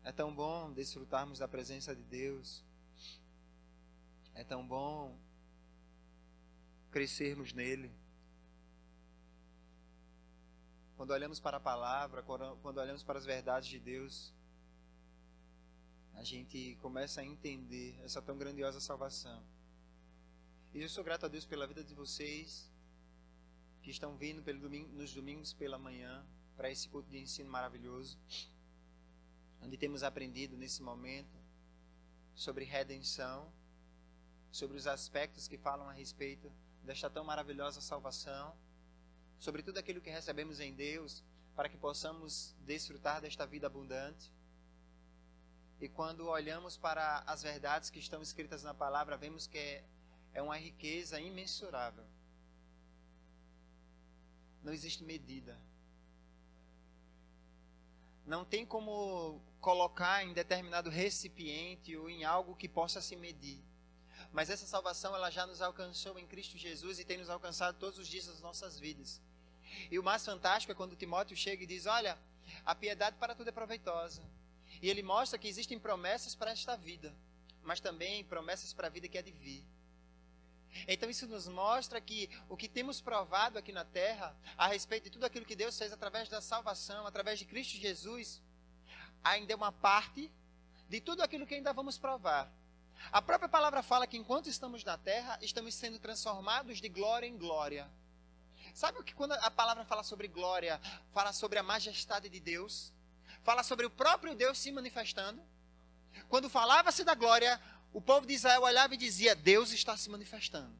É tão bom desfrutarmos da presença de Deus. É tão bom crescermos nele. Quando olhamos para a palavra, quando olhamos para as verdades de Deus, a gente começa a entender essa tão grandiosa salvação. E eu sou grato a Deus pela vida de vocês que estão vindo nos domingos pela manhã para esse culto de ensino maravilhoso, onde temos aprendido nesse momento sobre redenção, sobre os aspectos que falam a respeito desta tão maravilhosa salvação, sobre tudo aquilo que recebemos em Deus, para que possamos desfrutar desta vida abundante. E quando olhamos para as verdades que estão escritas na palavra, vemos que é uma riqueza imensurável. Não existe medida. Não tem como colocar em determinado recipiente ou em algo que possa se medir. Mas essa salvação, ela já nos alcançou em Cristo Jesus e tem nos alcançado todos os dias das nossas vidas. E o mais fantástico é quando Timóteo chega e diz, olha, a piedade para tudo é proveitosa. E ele mostra que existem promessas para esta vida, mas também promessas para a vida que é de vir. Então isso nos mostra que o que temos provado aqui na terra, a respeito de tudo aquilo que Deus fez através da salvação, através de Cristo Jesus, ainda é uma parte de tudo aquilo que ainda vamos provar. A própria palavra fala que enquanto estamos na terra, estamos sendo transformados de glória em glória. Sabe o que quando a palavra fala sobre glória, fala sobre a majestade de Deus? Fala sobre o próprio Deus se manifestando? Quando falava-se da glória, o povo de Israel olhava e dizia, Deus está se manifestando.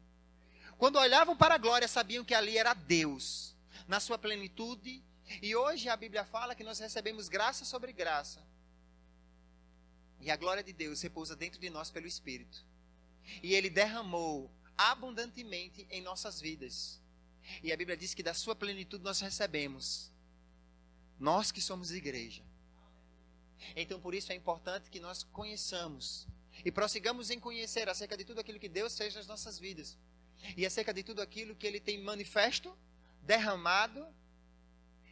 Quando olhavam para a glória, sabiam que ali era Deus, na sua plenitude. E hoje a Bíblia fala que nós recebemos graça sobre graça. E a glória de Deus repousa dentro de nós pelo Espírito. E Ele derramou abundantemente em nossas vidas. E a Bíblia diz que da sua plenitude nós recebemos. Nós que somos igreja. Então por isso é importante que nós conheçamos. E prossigamos em conhecer acerca de tudo aquilo que Deus fez nas nossas vidas. E acerca de tudo aquilo que Ele tem manifesto, derramado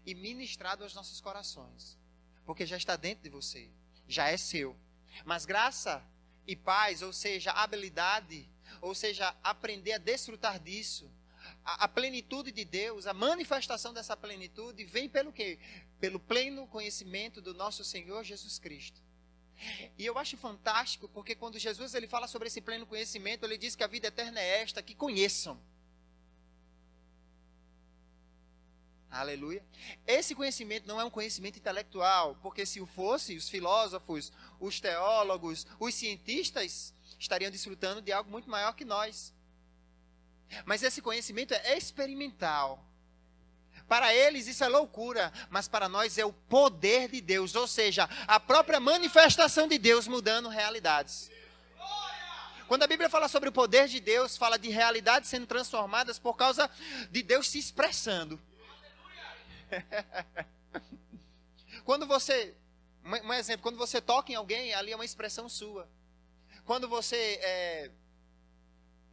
e ministrado aos nossos corações. Porque já está dentro de você. Já é seu. Mas graça e paz, ou seja, habilidade, ou seja, aprender a desfrutar disso, a plenitude de Deus, a manifestação dessa plenitude, vem pelo quê? Pelo pleno conhecimento do nosso Senhor Jesus Cristo. E eu acho fantástico, porque quando Jesus ele fala sobre esse pleno conhecimento, ele diz que a vida eterna é esta, que conheçam. Aleluia. Esse conhecimento não é um conhecimento intelectual, porque se o fosse, os filósofos, os teólogos, os cientistas estariam desfrutando de algo muito maior que nós. Mas esse conhecimento é experimental. Para eles isso é loucura, mas para nós é o poder de Deus, ou seja, a própria manifestação de Deus mudando realidades. Quando a Bíblia fala sobre o poder de Deus, fala de realidades sendo transformadas por causa de Deus se expressando. Quando você, um exemplo, quando você toca em alguém, ali é uma expressão sua. Quando você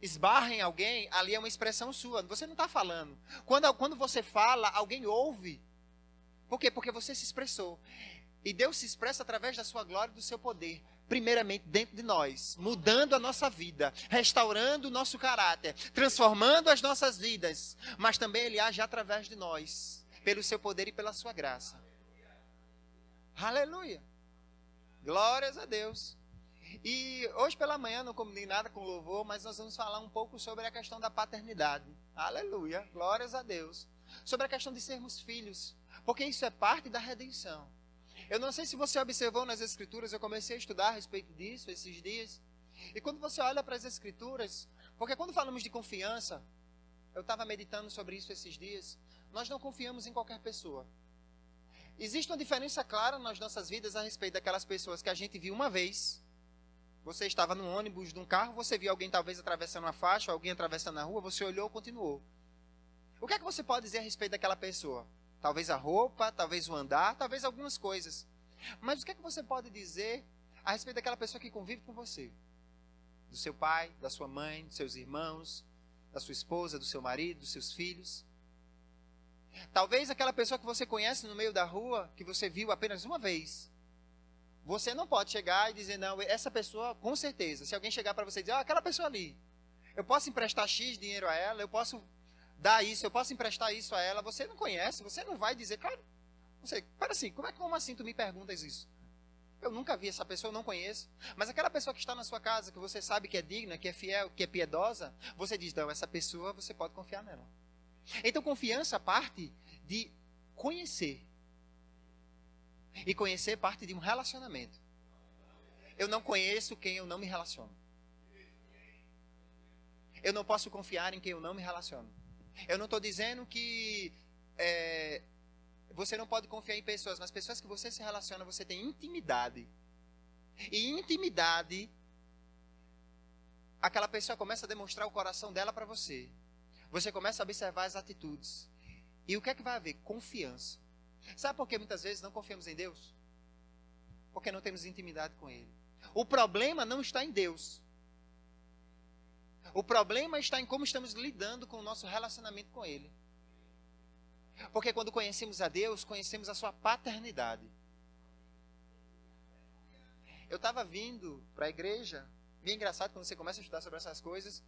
esbarra em alguém, ali é uma expressão sua. Você não está falando. Quando você fala, alguém ouve. Por quê? Porque você se expressou. E Deus se expressa através da sua glória e do seu poder. Primeiramente dentro de nós, mudando a nossa vida, restaurando o nosso caráter, transformando as nossas vidas. Mas também Ele age através de nós, pelo seu poder e pela sua graça. Aleluia! Glórias a Deus! E hoje pela manhã, não combinei nada com louvor, mas nós vamos falar um pouco sobre a questão da paternidade. Aleluia, glórias a Deus. Sobre a questão de sermos filhos, porque isso é parte da redenção. Eu não sei se você observou nas Escrituras, eu comecei a estudar a respeito disso esses dias. E quando você olha para as Escrituras, porque quando falamos de confiança, eu estava meditando sobre isso esses dias, nós não confiamos em qualquer pessoa. Existe uma diferença clara nas nossas vidas a respeito daquelas pessoas que a gente viu uma vez. Você estava num ônibus, num carro, você viu alguém talvez atravessando uma faixa, alguém atravessando a rua, você olhou e continuou. O que é que você pode dizer a respeito daquela pessoa? Talvez a roupa, talvez o andar, talvez algumas coisas. Mas o que é que você pode dizer a respeito daquela pessoa que convive com você? Do seu pai, da sua mãe, dos seus irmãos, da sua esposa, do seu marido, dos seus filhos. Talvez aquela pessoa que você conhece no meio da rua, que você viu apenas uma vez. Você não pode chegar e dizer, não, essa pessoa, com certeza, se alguém chegar para você e dizer, aquela pessoa ali, eu posso emprestar X dinheiro a ela, eu posso dar isso, eu posso emprestar isso a ela, você não conhece, você não vai dizer, cara, não sei, para assim, como assim tu me perguntas isso? Eu nunca vi essa pessoa, eu não conheço. Mas aquela pessoa que está na sua casa, que você sabe que é digna, que é fiel, que é piedosa, você diz, não, essa pessoa você pode confiar nela. Então, confiança parte de conhecer. E conhecer parte de um relacionamento. Eu não conheço quem eu não me relaciono. Eu não posso confiar em quem eu não me relaciono. Eu não estou dizendo que você não pode confiar em pessoas, mas pessoas que você se relaciona, você tem intimidade. E intimidade, aquela pessoa começa a demonstrar o coração dela para você. Você começa a observar as atitudes. E o que é que vai haver? Confiança. Sabe por que muitas vezes não confiamos em Deus? Porque não temos intimidade com Ele. O problema não está em Deus. O problema está em como estamos lidando com o nosso relacionamento com Ele. Porque quando conhecemos a Deus, conhecemos a sua paternidade. Eu estava vindo para a igreja, e é engraçado quando você começa a estudar sobre essas coisas,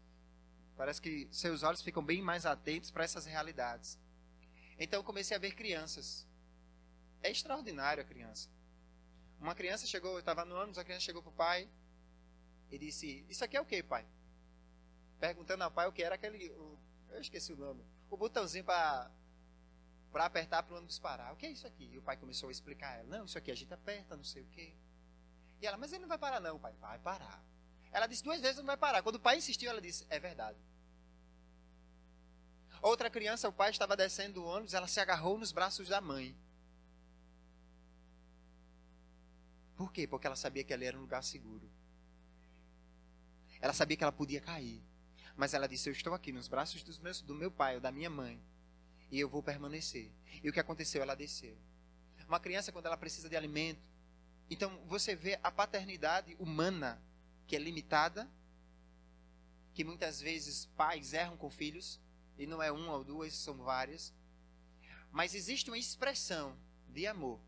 parece que seus olhos ficam bem mais atentos para essas realidades. Então eu comecei a ver crianças. É extraordinário a criança. Uma criança chegou, eu estava no ônibus, a criança chegou para o pai e disse, isso aqui é o que, pai? Perguntando ao pai o que era aquele, eu esqueci o nome, o botãozinho para apertar para o ônibus parar. O que é isso aqui? E o pai começou a explicar a ela. Não, isso aqui a gente aperta, não sei o quê. E ela, mas ele não vai parar não, pai. Vai parar. Ela disse 2 vezes, não vai parar. Quando o pai insistiu, ela disse, é verdade. Outra criança, o pai estava descendo do ônibus, ela se agarrou nos braços da mãe. Por quê? Porque ela sabia que ali era um lugar seguro. Ela sabia que ela podia cair. Mas ela disse, eu estou aqui nos braços do meu pai ou da minha mãe. E eu vou permanecer. E o que aconteceu? Ela desceu. Uma criança, quando ela precisa de alimento. Então, você vê a paternidade humana, que é limitada. Que muitas vezes pais erram com filhos. E não é uma ou duas, são várias. Mas existe uma expressão de amor.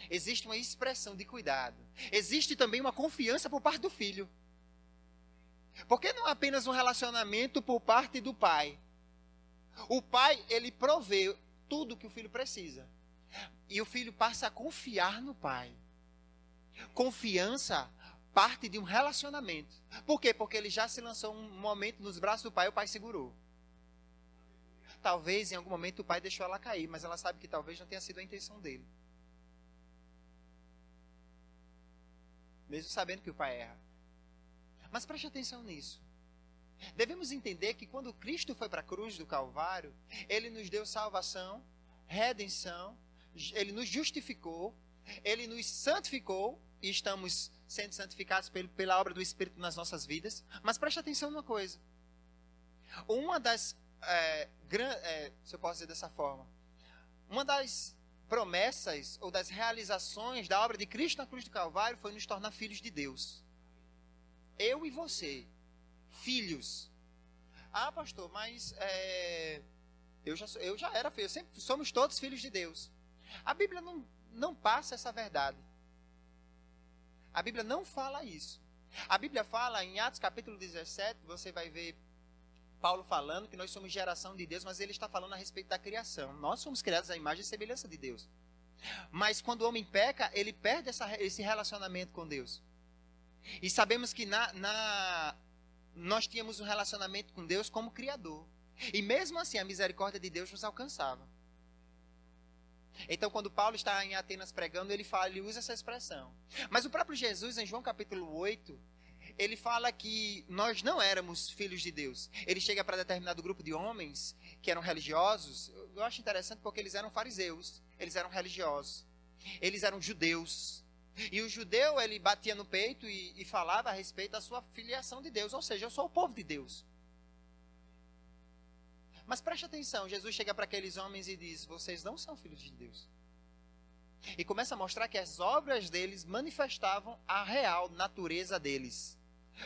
Existe uma expressão de cuidado. Existe também uma confiança por parte do filho. Porque não é apenas um relacionamento por parte do pai. O pai, ele provê tudo que o filho precisa. E o filho passa a confiar no pai. Confiança parte de um relacionamento. Por quê? Porque ele já se lançou um momento nos braços do pai e o pai segurou. Talvez em algum momento o pai deixou ela cair, mas ela sabe que talvez não tenha sido a intenção dele. Mesmo sabendo que o pai erra. Mas preste atenção nisso. Devemos entender que quando Cristo foi para a cruz do Calvário, Ele nos deu salvação, redenção, Ele nos justificou, Ele nos santificou, e estamos sendo santificados pela obra do Espírito nas nossas vidas. Mas preste atenção numa coisa. Uma das, se eu posso dizer dessa forma, uma das promessas ou das realizações da obra de Cristo na cruz do Calvário foi nos tornar filhos de Deus. Eu e você. Filhos. Ah, pastor, mas eu já era filho. Somos todos filhos de Deus. A Bíblia não passa essa verdade. A Bíblia não fala isso. A Bíblia fala em Atos capítulo 17, você vai ver Paulo falando que nós somos geração de Deus, mas ele está falando a respeito da criação. Nós somos criados à imagem e semelhança de Deus. Mas quando o homem peca, ele perde esse relacionamento com Deus. E sabemos que nós tínhamos um relacionamento com Deus como Criador. E mesmo assim a misericórdia de Deus nos alcançava. Então quando Paulo está em Atenas pregando, ele usa essa expressão. Mas o próprio Jesus, em João capítulo 8, ele fala que nós não éramos filhos de Deus. Ele chega para determinado grupo de homens que eram religiosos. Eu acho interessante porque eles eram fariseus, eles eram religiosos, eles eram judeus. E o judeu, ele batia no peito e falava a respeito da sua filiação de Deus. Ou seja, eu sou o povo de Deus. Mas preste atenção, Jesus chega para aqueles homens e diz, vocês não são filhos de Deus. E começa a mostrar que as obras deles manifestavam a real natureza deles.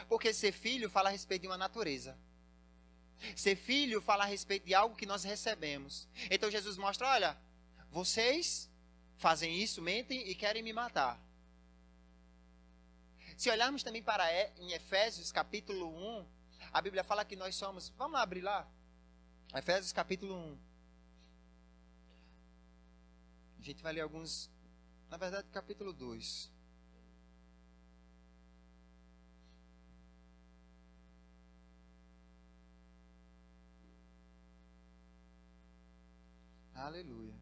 Porque ser filho fala a respeito de uma natureza. Ser filho fala a respeito de algo que nós recebemos. Então Jesus mostra, olha, vocês fazem isso, mentem e querem me matar. Se olharmos também para em Efésios capítulo 1, a Bíblia fala que nós somos... Vamos lá abrir lá? Efésios capítulo 1. A gente vai ler alguns... Na verdade, capítulo 2. Aleluia.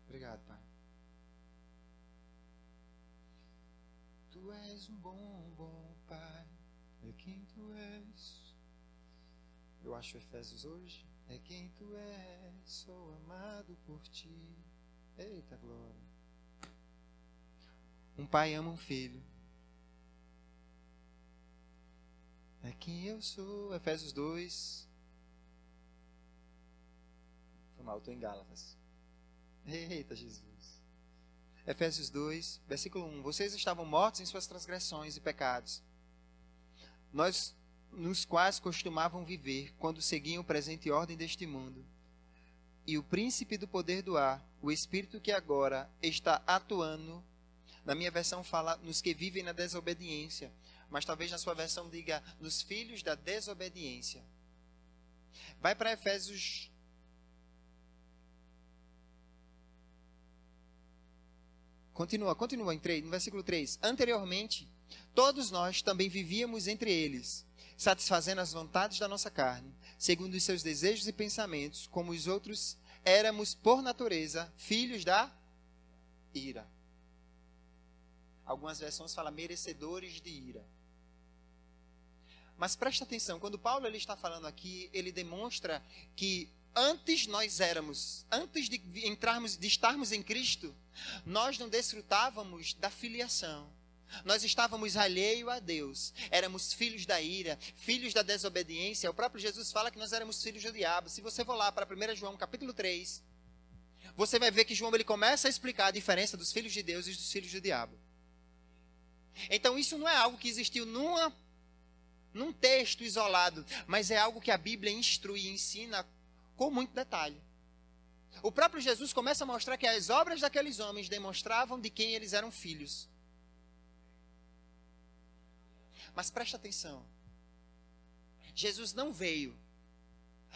Obrigado, Pai. Tu és um bom Pai. É quem tu és. Eu acho Efésios hoje. É quem tu és. Sou amado por ti. Eita glória. Um pai ama um filho. É quem eu sou. Efésios 2. Foi mal, estou em Gálatas. Eita Jesus. Efésios 2, versículo 1. Vocês estavam mortos em suas transgressões e pecados, nos quais costumavam viver quando seguiam o presente ordem deste mundo. E o príncipe do poder do ar, o espírito que agora está atuando, na minha versão fala nos que vivem na desobediência, mas talvez na sua versão diga nos filhos da desobediência. Vai para Efésios. Continua no versículo 3. Anteriormente, todos nós também vivíamos entre eles, satisfazendo as vontades da nossa carne, segundo os seus desejos e pensamentos, como os outros, éramos, por natureza, filhos da ira. Algumas versões falam merecedores de ira. Mas presta atenção, quando Paulo ele está falando aqui, ele demonstra que antes de estarmos em Cristo, nós não desfrutávamos da filiação. Nós estávamos alheios a Deus. Éramos filhos da ira, filhos da desobediência. O próprio Jesus fala que nós éramos filhos do diabo. Se você for lá para 1 João capítulo 3, você vai ver que João ele começa a explicar a diferença dos filhos de Deus e dos filhos do diabo. Então isso não é algo que existiu num texto isolado, mas é algo que a Bíblia instrui e ensina com muito detalhe. O próprio Jesus começa a mostrar que as obras daqueles homens demonstravam de quem eles eram filhos. Mas presta atenção. Jesus não veio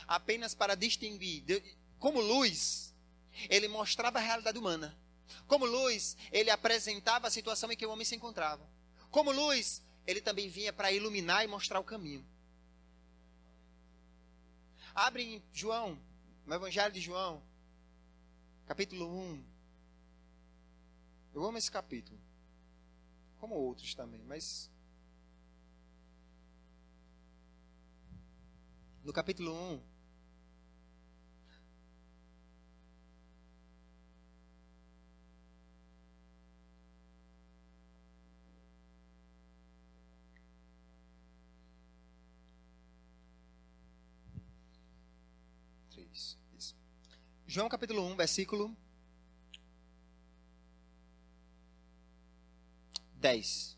apenas para distinguir. Como luz, ele mostrava a realidade humana. Como luz, ele apresentava a situação em que o homem se encontrava. Como luz, ele também vinha para iluminar e mostrar o caminho. Abre em João, no Evangelho de João, capítulo 1. Eu amo esse capítulo. Como outros também, mas... No capítulo 1, isso. João capítulo 1, versículo 10.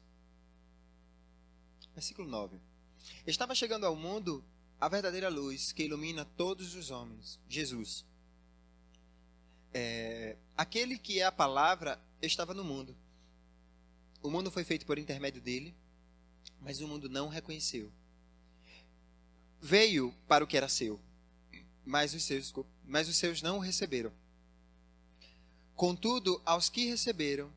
Versículo 9. Estava chegando ao mundo a verdadeira luz que ilumina todos os homens, Jesus. Aquele que é a palavra estava no mundo. O mundo foi feito por intermédio dele, mas o mundo não o reconheceu. Veio para o que era seu, mas os seus não o receberam. Contudo, aos que receberam,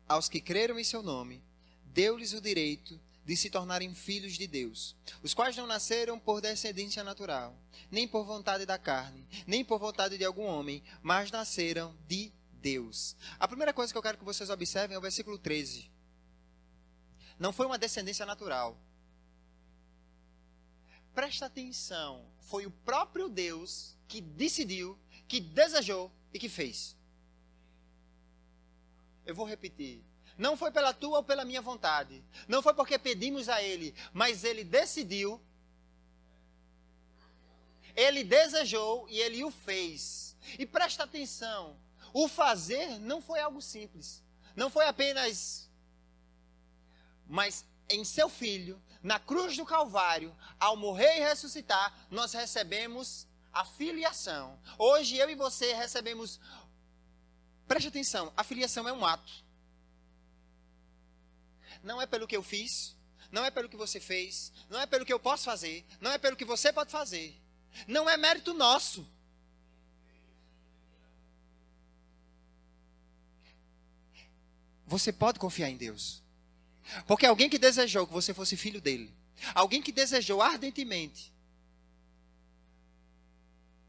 aos que creram em seu nome, deu-lhes o direito de se tornarem filhos de Deus, os quais não nasceram por descendência natural, nem por vontade da carne, nem por vontade de algum homem, mas nasceram de Deus. A primeira coisa que eu quero que vocês observem é o versículo 13. Não foi uma descendência natural. Presta atenção, foi o próprio Deus que decidiu, que desejou e que fez. Eu vou repetir. Não foi pela tua ou pela minha vontade. Não foi porque pedimos a Ele, mas Ele decidiu. Ele desejou e Ele o fez. E presta atenção, o fazer não foi algo simples. Não foi apenas... Mas em seu Filho, na cruz do Calvário, ao morrer e ressuscitar, nós recebemos a filiação. Hoje eu e você recebemos... Preste atenção, a filiação é um ato. não é pelo que eu fiz, não é pelo que você fez, não é pelo que eu posso fazer, não é pelo que você pode fazer. Não é mérito nosso. Você pode confiar em Deus. Porque alguém que desejou que você fosse filho dele, alguém que desejou ardentemente,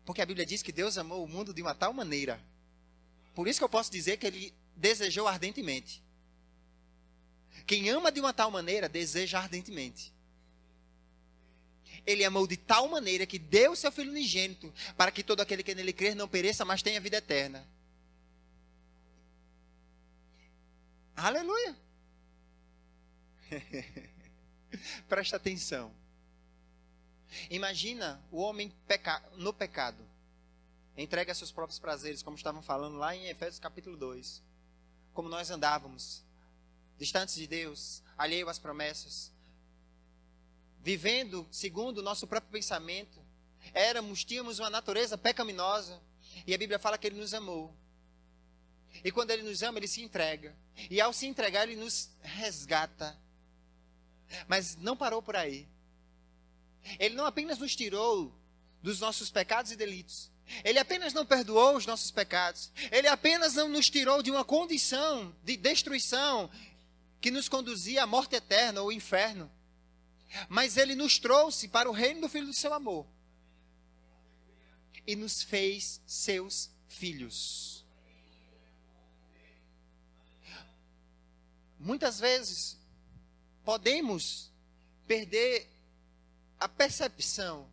porque a Bíblia diz que Deus amou o mundo de uma tal maneira, por isso que eu posso dizer que ele desejou ardentemente. Quem ama de uma tal maneira, deseja ardentemente. Ele amou de tal maneira que deu o seu Filho unigênito, para que todo aquele que nele crer não pereça, mas tenha vida eterna. Aleluia! Presta atenção. Imagina o homem no pecado, entregue a seus próprios prazeres, como estavam falando lá em Efésios capítulo 2. Como nós andávamos, distantes de Deus, alheio às promessas, vivendo segundo o nosso próprio pensamento. Tínhamos uma natureza pecaminosa, e a Bíblia fala que Ele nos amou. E quando Ele nos ama, Ele se entrega. E ao se entregar, Ele nos resgata. Mas não parou por aí. Ele não apenas nos tirou dos nossos pecados e delitos. Ele apenas não perdoou os nossos pecados. Ele apenas não nos tirou de uma condição de destruição que nos conduzia à morte eterna ou ao inferno. Mas Ele nos trouxe para o reino do Filho do seu amor. E nos fez seus filhos. Muitas vezes podemos perder a percepção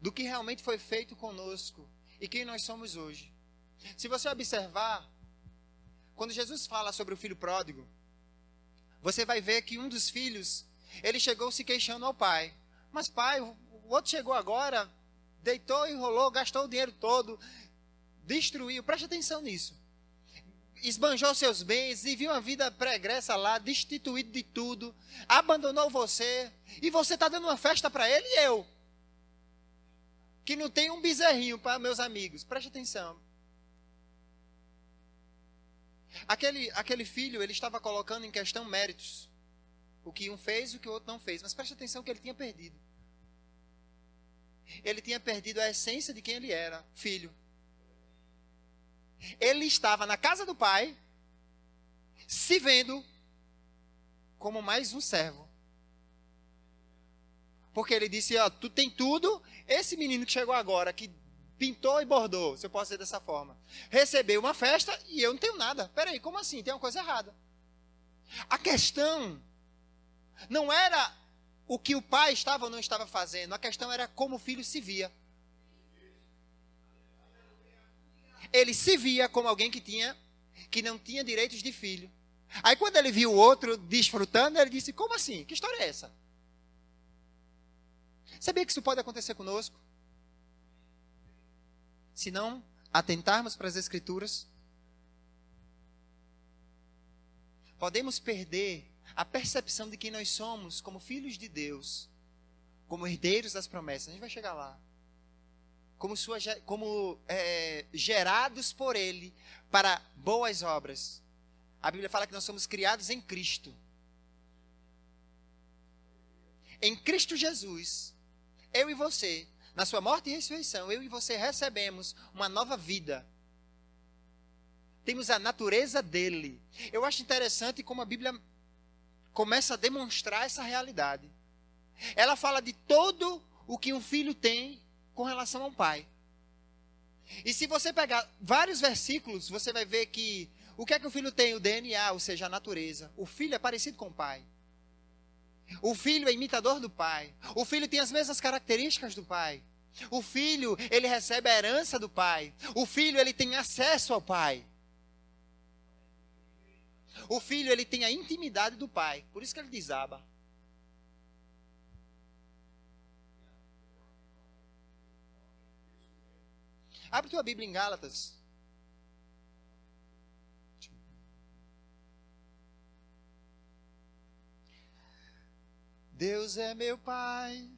do que realmente foi feito conosco e quem nós somos hoje. Se você observar, quando Jesus fala sobre o filho pródigo, você vai ver que um dos filhos, ele chegou se queixando ao pai. Mas pai, o outro chegou agora, deitou, enrolou, gastou o dinheiro todo, destruiu. Preste atenção nisso. Esbanjou seus bens, viveu uma vida pregressa lá, destituído de tudo, abandonou você, e você está dando uma festa para ele e eu, que não tem um bezerrinho para meus amigos. Preste atenção. Aquele filho, ele estava colocando em questão méritos. O que um fez e o que o outro não fez. Mas preste atenção que ele tinha perdido. Ele tinha perdido a essência de quem ele era, filho. Ele estava na casa do pai, se vendo como mais um servo. Porque ele disse, ó, tu tem tudo, esse menino que chegou agora, que pintou e bordou, se eu posso dizer dessa forma, recebeu uma festa e eu não tenho nada. Peraí, como assim? Tem uma coisa errada. A questão não era o que o pai estava ou não estava fazendo, a questão era como o filho se via. Ele se via como alguém que não tinha direitos de filho. Aí quando ele viu o outro desfrutando, ele disse, como assim? Que história é essa? Sabia que isso pode acontecer conosco? Se não atentarmos para as Escrituras, podemos perder a percepção de quem nós somos como filhos de Deus, como herdeiros das promessas. A gente vai chegar lá. Como gerados por Ele para boas obras. A Bíblia fala que nós somos criados em Cristo. Em Cristo Jesus, eu e você, na sua morte e ressurreição, eu e você recebemos uma nova vida. Temos a natureza dele. Eu acho interessante como a Bíblia começa a demonstrar essa realidade. Ela fala de todo o que um filho tem com relação ao pai. E se você pegar vários versículos, você vai ver que o que é que o filho tem? O DNA, ou seja, a natureza. O filho é parecido com o pai. O filho é imitador do pai. O filho tem as mesmas características do pai. O filho, ele recebe a herança do pai. O filho, ele tem acesso ao pai. O filho, ele tem a intimidade do pai. Por isso que ele diz Abba. Abre tua Bíblia em Gálatas. Deus é meu pai,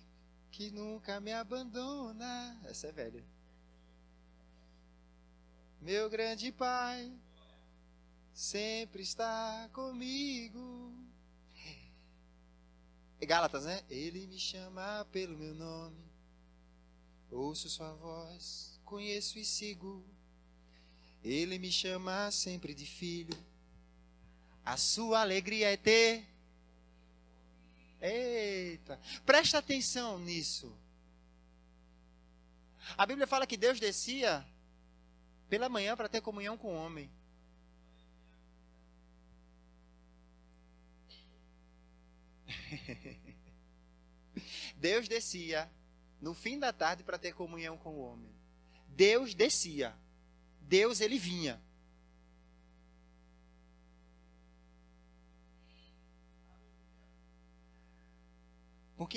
que nunca me abandona. Essa é velha. Meu grande pai, sempre está comigo. É Gálatas, né? Ele me chama pelo meu nome, ouço sua voz, conheço e sigo. Ele me chama sempre de filho, a sua alegria é ter. Eita, presta atenção nisso. A Bíblia fala que Deus descia pela manhã para ter comunhão com o homem. Deus descia no fim da tarde para ter comunhão com o homem. Deus descia. Deus, ele vinha. Por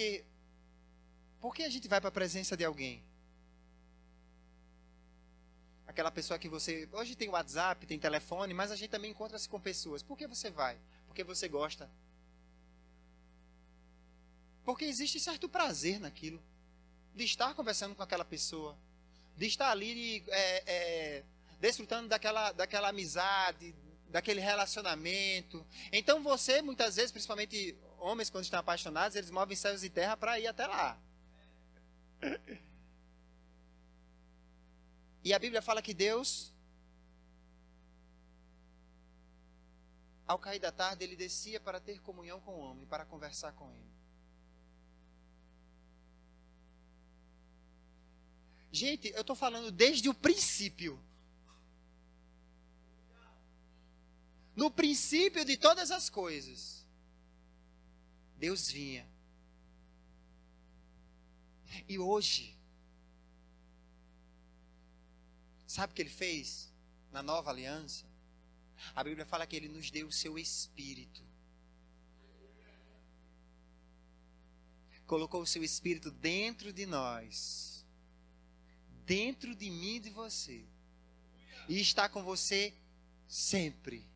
que a gente vai para a presença de alguém? Aquela pessoa que você... Hoje tem WhatsApp, tem telefone, mas a gente também encontra-se com pessoas. Por que você vai? Porque você gosta. Porque existe certo prazer naquilo. De estar conversando com aquela pessoa. De estar ali desfrutando daquela amizade, daquele relacionamento. Então você, muitas vezes, principalmente homens, quando estão apaixonados, eles movem céus e terra para ir até lá. E a Bíblia fala que Deus, ao cair da tarde, ele descia para ter comunhão com o homem, para conversar com ele. Gente, eu estou falando desde o princípio. No princípio de todas as coisas, Deus vinha. E hoje, sabe o que ele fez na nova aliança? A Bíblia fala que ele nos deu o seu Espírito. Colocou o seu Espírito dentro de nós. Dentro de mim e de você. E está com você sempre.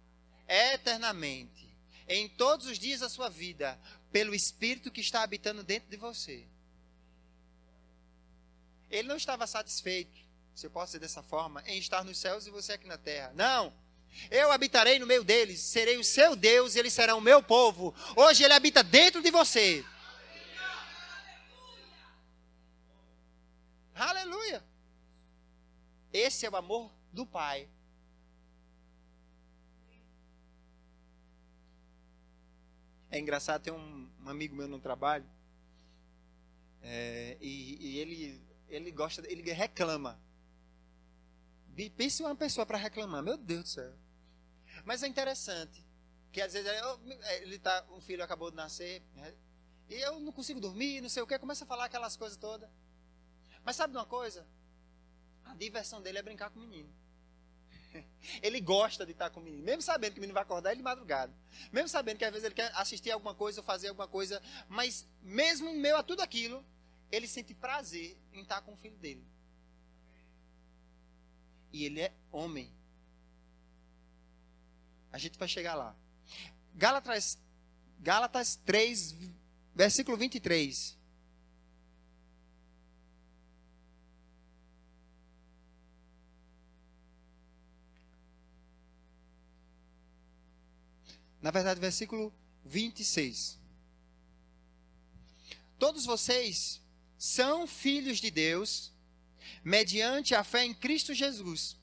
Eternamente. Em todos os dias da sua vida. Pelo Espírito que está habitando dentro de você. Ele não estava satisfeito, se eu posso dizer dessa forma, em estar nos céus e você aqui na terra. Não. Eu habitarei no meio deles, serei o seu Deus e eles serão o meu povo. Hoje ele habita dentro de você. Aleluia. Esse é o amor do Pai. É engraçado, tem um amigo meu no trabalho, e ele gosta, ele reclama. Pense uma pessoa para reclamar, meu Deus do céu. Mas é interessante, que às vezes um filho acabou de nascer, né, e eu não consigo dormir, não sei o que, começa a falar aquelas coisas todas. Mas sabe de uma coisa? A diversão dele é brincar com o menino. Ele gosta de estar com o menino, mesmo sabendo que o menino vai acordar ele de madrugada, mesmo sabendo que às vezes ele quer assistir alguma coisa ou fazer alguma coisa, mas mesmo em meio a tudo aquilo, ele sente prazer em estar com o filho dele. E ele é homem. A gente vai chegar lá. Gálatas 3, versículo 23. Na verdade, versículo 26. Todos vocês são filhos de Deus, mediante a fé em Cristo Jesus.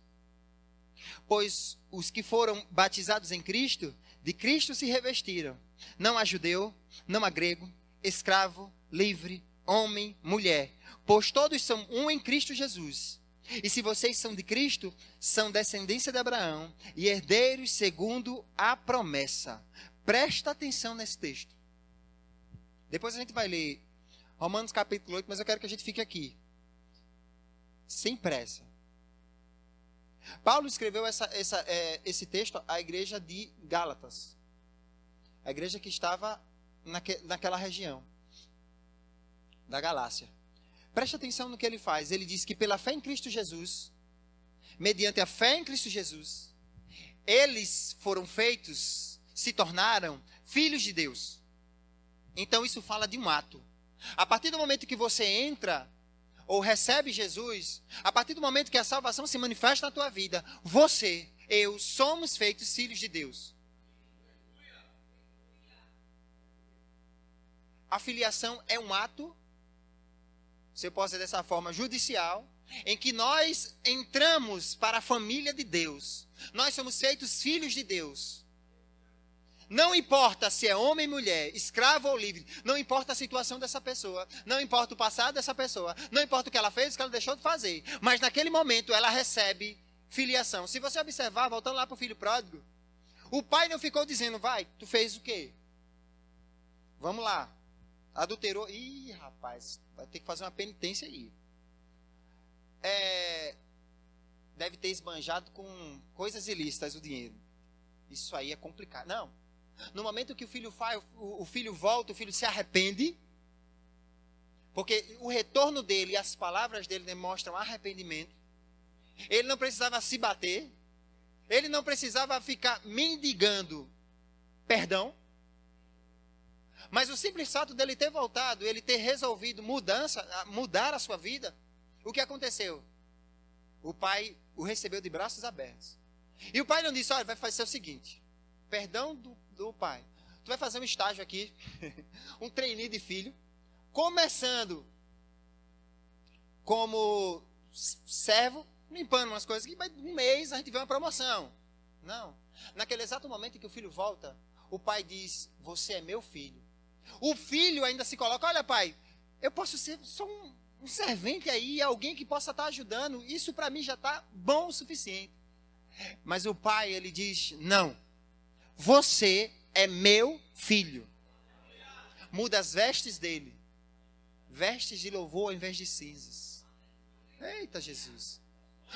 Pois os que foram batizados em Cristo, de Cristo se revestiram. Não há judeu, não há grego, escravo, livre, homem, mulher. Pois todos são um em Cristo Jesus. E se vocês são de Cristo, são descendência de Abraão e herdeiros segundo a promessa. Presta atenção nesse texto. Depois a gente vai ler Romanos capítulo 8, mas eu quero que a gente fique aqui. Sem pressa. Paulo escreveu esse texto à igreja de Gálatas. A igreja que estava naquela região da Galácia. Preste atenção no que ele faz. Ele diz que pela fé em Cristo Jesus, mediante a fé em Cristo Jesus, eles foram feitos, se tornaram filhos de Deus. Então isso fala de um ato. A partir do momento que você entra ou recebe Jesus, a partir do momento que a salvação se manifesta na tua vida, você eu somos feitos filhos de Deus. A filiação é um ato, se eu posso dizer dessa forma, judicial, em que nós entramos para a família de Deus. Nós somos feitos filhos de Deus. Não importa se é homem, mulher, escravo ou livre, não importa a situação dessa pessoa, não importa o passado dessa pessoa, não importa o que ela fez, o que ela deixou de fazer, mas naquele momento ela recebe filiação. Se você observar, voltando lá para o filho pródigo, o pai não ficou dizendo, vai, tu fez o quê? Vamos lá, adulterou, ih rapaz, vai ter que fazer uma penitência aí. Deve ter esbanjado com coisas ilícitas o dinheiro. Isso aí é complicado. Não. No momento que o filho faz, o filho volta, o filho se arrepende, porque o retorno dele e as palavras dele demonstram arrependimento. Ele não precisava se bater, ele não precisava ficar mendigando perdão, mas o simples fato dele ter voltado, ele ter resolvido mudar a sua vida, o que aconteceu? O pai o recebeu de braços abertos. E o pai não disse, olha, vai fazer o seguinte, perdão do pai, tu vai fazer um estágio aqui, um trainee de filho, começando como servo, limpando umas coisas, que um mês a gente vê uma promoção. Não. Naquele exato momento em que o filho volta, o pai diz, você é meu filho. O filho ainda se coloca, olha pai, eu posso ser só um servente aí, alguém que possa estar ajudando, isso para mim já está bom o suficiente. Mas o pai, ele diz, não, você é meu filho. Muda as vestes dele, vestes de louvor ao invés de cinzas. Eita Jesus.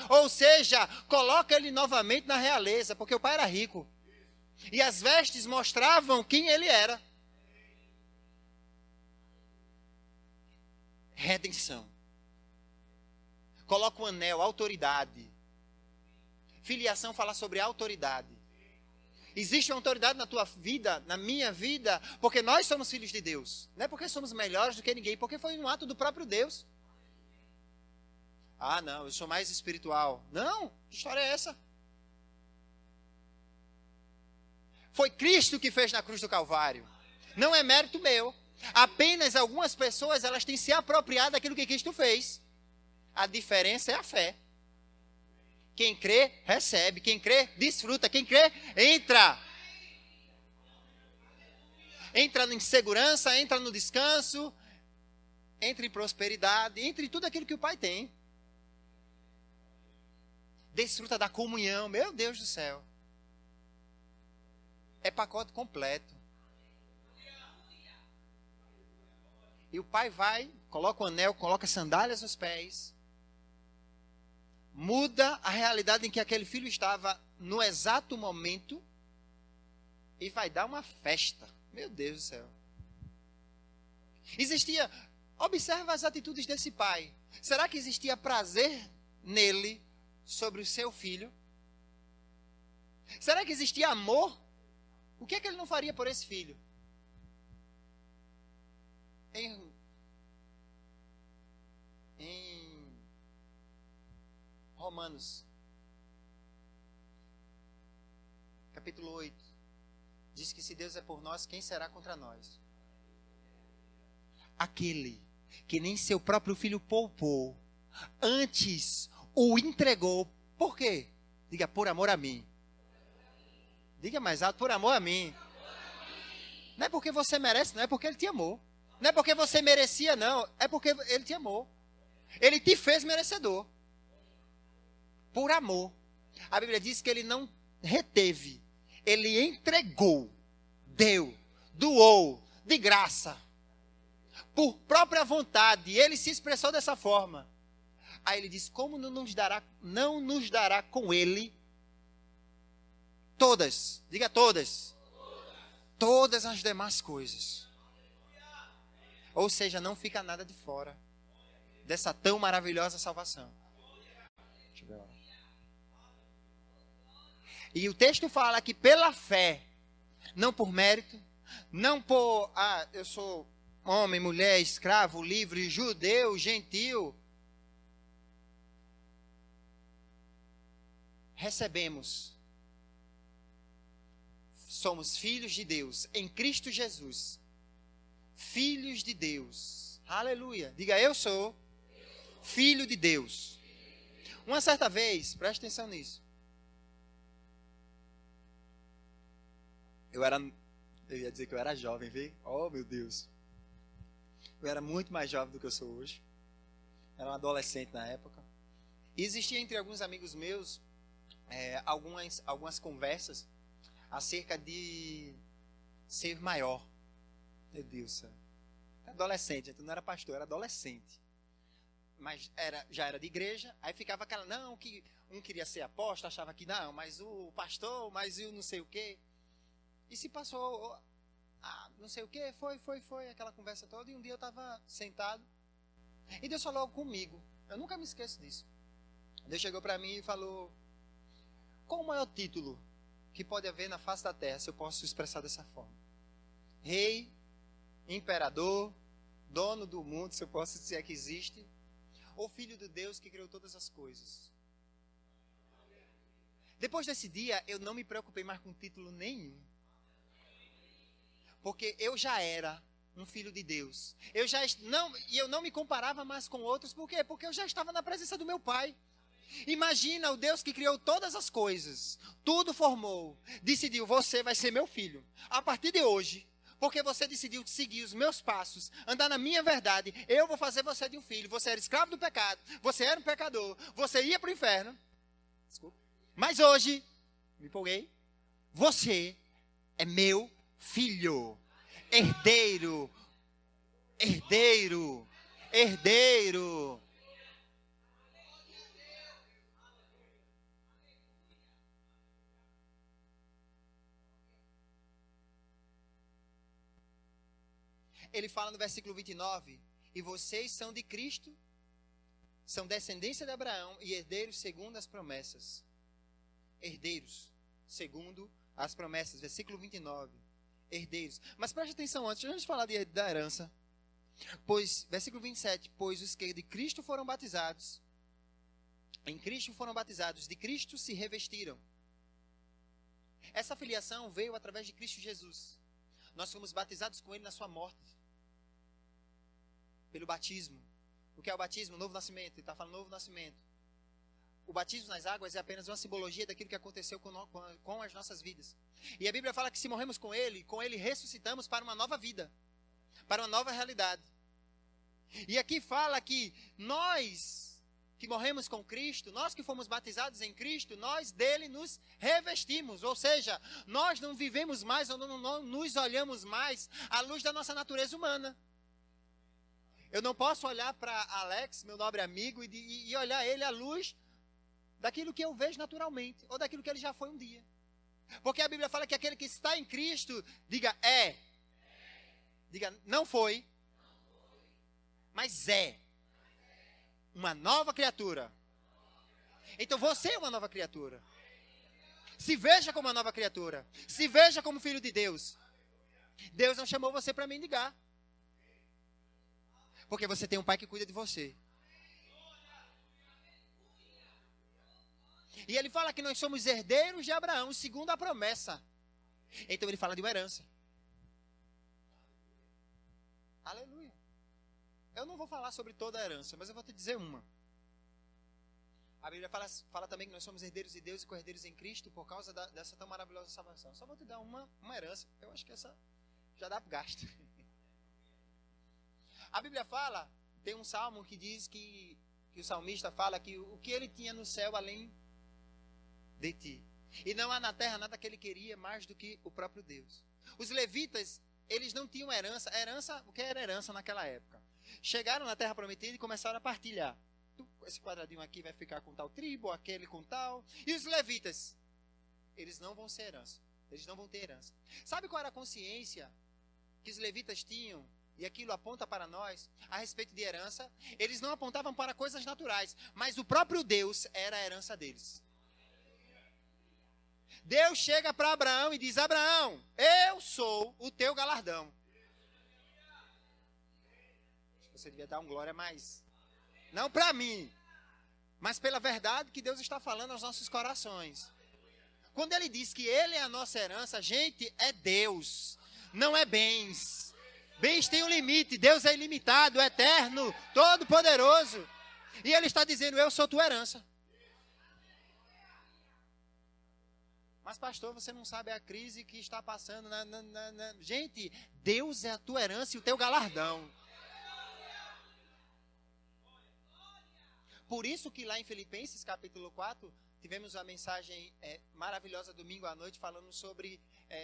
Ou seja, coloca ele novamente na realeza, porque o pai era rico. E as vestes mostravam quem ele era. Redenção. Coloca o anel, autoridade. Filiação fala sobre autoridade. Existe uma autoridade na tua vida, na minha vida, porque nós somos filhos de Deus. Não é porque somos melhores do que ninguém, porque foi um ato do próprio Deus. Ah, não, eu sou mais espiritual. Não, que história é essa? Foi Cristo que fez na cruz do Calvário. Não é mérito meu. Apenas algumas pessoas, elas têm se apropriado daquilo que Cristo fez. A diferença é a fé. Quem crê, recebe. Quem crê, desfruta. Quem crê, entra. Entra em segurança, entra no descanso, entra em prosperidade, entra em tudo aquilo que o Pai tem. Desfruta da comunhão, meu Deus do céu. É pacote completo. E o pai vai, coloca o anel, coloca sandálias nos pés. Muda a realidade em que aquele filho estava no exato momento. E vai dar uma festa. Meu Deus do céu. Observa as atitudes desse pai. Será que existia prazer nele sobre o seu filho? Será que existia amor? O que é que ele não faria por esse filho? Em Romanos, capítulo 8, diz que se Deus é por nós, quem será contra nós? Aquele que nem seu próprio filho poupou, antes o entregou. Por quê? Diga, por amor a mim. Diga mais alto, por amor a mim. Não é porque você merece, não é porque ele te amou. Não é porque você merecia, não. É porque ele te amou. Ele te fez merecedor. Por amor. A Bíblia diz que ele não reteve. Ele entregou. Deu. Doou. De graça. Por própria vontade. Ele se expressou dessa forma. Aí ele diz, como não nos dará com ele todas. Diga todas. Todas as demais coisas. Ou seja, não fica nada de fora dessa tão maravilhosa salvação. Deixa eu ver lá. E o texto fala que pela fé, não por mérito, não por, eu sou homem, mulher, escravo, livre, judeu, gentil. Recebemos somos filhos de Deus em Cristo Jesus. Filhos de Deus. Aleluia. Diga, eu sou filho de Deus. Uma certa vez, preste atenção nisso. Eu ia dizer que eu era jovem, viu? Oh, meu Deus. Eu era muito mais jovem do que eu sou hoje. Era um adolescente na época. E existia entre alguns amigos meus algumas conversas acerca de ser maior. Meu Deus, céu. Adolescente, então não era pastor, era adolescente. Mas já era de igreja, aí ficava aquela, não, que um queria ser apóstolo, achava que não, mas o pastor, mas eu não sei o quê. E se passou, não sei o quê, foi, aquela conversa toda, e um dia eu estava sentado, e Deus falou comigo, eu nunca me esqueço disso. Deus chegou para mim e falou, qual o maior título que pode haver na face da terra, se eu posso expressar dessa forma? Rei, imperador, dono do mundo, se eu posso dizer que existe, ou filho de Deus que criou todas as coisas? Depois desse dia, eu não me preocupei mais com título nenhum. Porque eu já era um filho de Deus. Eu não me comparava mais com outros. Por quê? Porque eu já estava na presença do meu Pai. Imagina o Deus que criou todas as coisas, tudo formou, decidiu, você vai ser meu filho. A partir de hoje, porque você decidiu seguir os meus passos, andar na minha verdade, eu vou fazer você de um filho. Você era escravo do pecado, você era um pecador, você ia para o inferno. Desculpa. Mas hoje, me empolguei, você é meu filho, herdeiro. Ele fala no versículo 29, e vocês são de Cristo, são descendência de Abraão e herdeiros segundo as promessas. Herdeiros segundo as promessas, versículo 29. Herdeiros. Mas preste atenção antes de falar da herança. Pois, versículo 27, pois os que de Cristo foram batizados, em Cristo foram batizados, de Cristo se revestiram. Essa filiação veio através de Cristo Jesus. Nós fomos batizados com Ele na sua morte. Pelo batismo. O que é o batismo? Novo nascimento. Ele está falando novo nascimento. O batismo nas águas é apenas uma simbologia daquilo que aconteceu com as nossas vidas. E a Bíblia fala que se morremos com Ele ressuscitamos para uma nova vida. Para uma nova realidade. E aqui fala que nós que morremos com Cristo, nós que fomos batizados em Cristo, nós dele nos revestimos. Ou seja, nós não vivemos mais ou não nos olhamos mais à luz da nossa natureza humana. Eu não posso olhar para Alex, meu nobre amigo, e olhar ele à luz daquilo que eu vejo naturalmente, ou daquilo que ele já foi um dia. Porque a Bíblia fala que aquele que está em Cristo, diga é. Diga não foi, mas é. Uma nova criatura. Então você é uma nova criatura. Se veja como uma nova criatura. Se veja como filho de Deus. Deus não chamou você para mendigar. Porque você tem um pai que cuida de você. E ele fala que nós somos herdeiros de Abraão, segundo a promessa. Então ele fala de uma herança. Aleluia. Eu não vou falar sobre toda a herança, mas eu vou te dizer uma. A Bíblia fala também que nós somos herdeiros de Deus e co-herdeiros em Cristo por causa dessa tão maravilhosa salvação. Só vou te dar uma herança. Eu acho que essa já dá para gasto. A Bíblia fala, tem um salmo que diz que o salmista fala que o que ele tinha no céu além de ti. E não há na terra nada que ele queria mais do que o próprio Deus. Os levitas, eles não tinham herança. O que era herança naquela época? Chegaram na terra prometida e começaram a partilhar. Esse quadradinho aqui vai ficar com tal tribo, aquele com tal. E os levitas, eles não vão ser herança. Eles não vão ter herança. Sabe qual era a consciência que os levitas tinham? E aquilo aponta para nós a respeito de herança. Eles não apontavam para coisas naturais, mas o próprio Deus era a herança deles. Deus chega para Abraão e diz: Abraão, eu sou o teu galardão. Você devia dar um glória mais. Não para mim, mas pela verdade que Deus está falando aos nossos corações. Quando ele diz que ele é a nossa herança, gente, é Deus, não é bens. Bens têm um limite, Deus é ilimitado, eterno, todo-poderoso. E ele está dizendo, eu sou tua herança. Mas pastor, você não sabe a crise que está passando. Gente, Deus é a tua herança e o teu galardão. Por isso que lá em Filipenses capítulo 4, tivemos uma mensagem maravilhosa domingo à noite falando sobre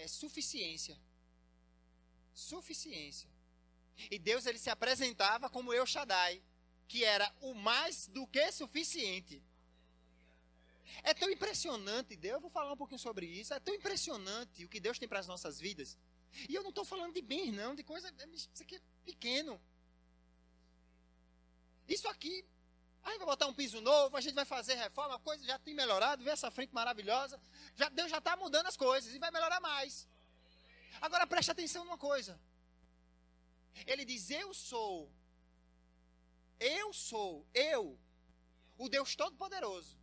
suficiência. Suficiência. E Deus ele se apresentava como El Shaddai, que era o mais do que suficiente. É tão impressionante, Deus, eu vou falar um pouquinho sobre isso, é tão impressionante o que Deus tem para as nossas vidas. E eu não estou falando de bens não, de coisa, isso aqui é pequeno. Isso aqui, aí vai botar um piso novo, a gente vai fazer reforma, a coisa já tem melhorado, vê essa frente maravilhosa, Deus já está mudando as coisas e vai melhorar mais. Agora preste atenção numa coisa. Ele diz, eu, o Deus Todo-Poderoso.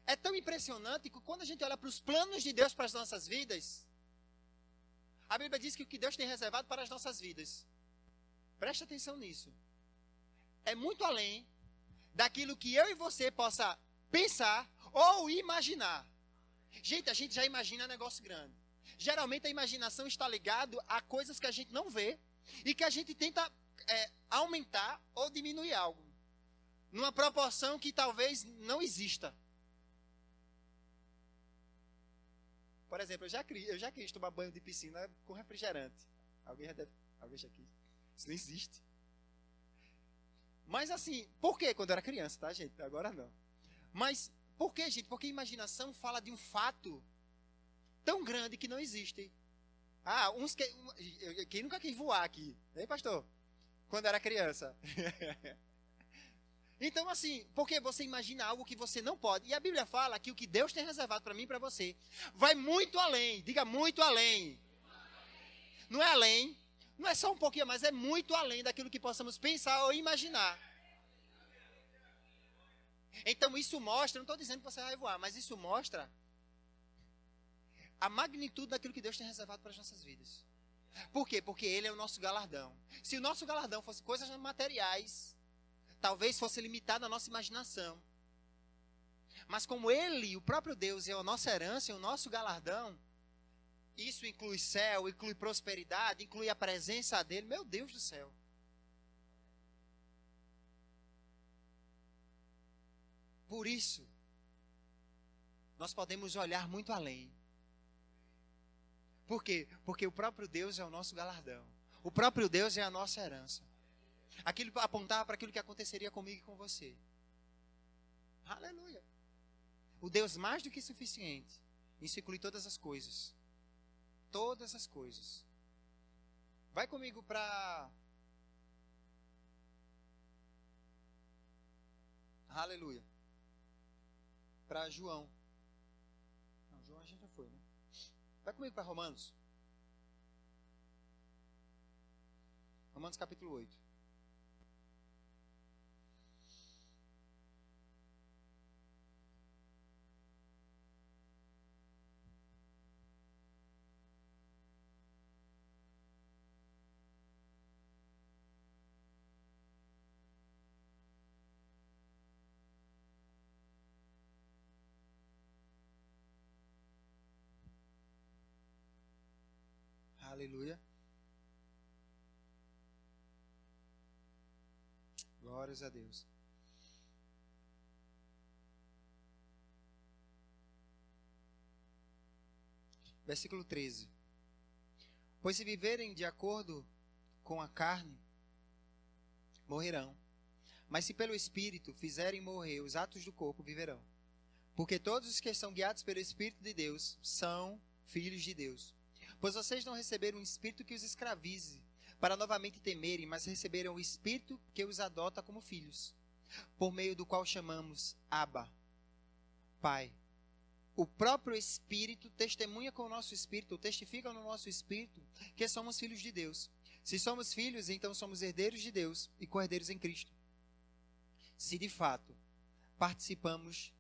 É tão impressionante que quando a gente olha para os planos de Deus para as nossas vidas, a Bíblia diz que o que Deus tem reservado para as nossas vidas, preste atenção nisso, é muito além daquilo que eu e você possa pensar ou imaginar. Gente, a gente já imagina negócio grande. Geralmente a imaginação está ligada a coisas que a gente não vê e que a gente tenta aumentar ou diminuir algo, numa proporção que talvez não exista. Por exemplo, eu já quis tomar banho de piscina com refrigerante. Alguém já quis? Isso não existe. Mas assim, por quê? Quando eu era criança, tá, gente? Agora não. Mas por quê, gente? Porque a imaginação fala de um fato tão grande que não existe. Quem nunca quis voar aqui? Hein, pastor? Quando era criança. Então, assim, porque você imagina algo que você não pode. E a Bíblia fala que o que Deus tem reservado para mim e para você vai muito além. Diga muito além. Não é além, não é só um pouquinho, mas é muito além daquilo que possamos pensar ou imaginar. Então, isso mostra, não estou dizendo que você vai voar, mas isso mostra a magnitude daquilo que Deus tem reservado para as nossas vidas. Por quê? Porque Ele é o nosso galardão. Se o nosso galardão fosse coisas materiais, talvez fosse limitado à nossa imaginação. Mas como Ele, o próprio Deus, é a nossa herança, é o nosso galardão, isso inclui céu, inclui prosperidade, inclui a presença dEle. Meu Deus do céu. Por isso, nós podemos olhar muito além. Por quê? Porque o próprio Deus é o nosso galardão. O próprio Deus é a nossa herança. Aquilo apontava para aquilo que aconteceria comigo e com você. Aleluia. O Deus mais do que suficiente. Isso inclui todas as coisas. Todas as coisas. Vai comigo para... Aleluia. Para João. Não, João a gente já foi, né? Vai comigo para Romanos. Romanos capítulo 8. Aleluia. Glórias a Deus. Versículo 13. Pois se viverem de acordo com a carne, morrerão. Mas se pelo Espírito fizerem morrer os atos do corpo, viverão. Porque todos os que são guiados pelo Espírito de Deus são filhos de Deus. Pois vocês não receberam um Espírito que os escravize, para novamente temerem, mas receberam o Espírito que os adota como filhos, por meio do qual chamamos Abba, Pai. O próprio Espírito testemunha com o nosso Espírito, testifica no nosso Espírito, que somos filhos de Deus. Se somos filhos, então somos herdeiros de Deus e co-herdeiros em Cristo. Se de fato participamos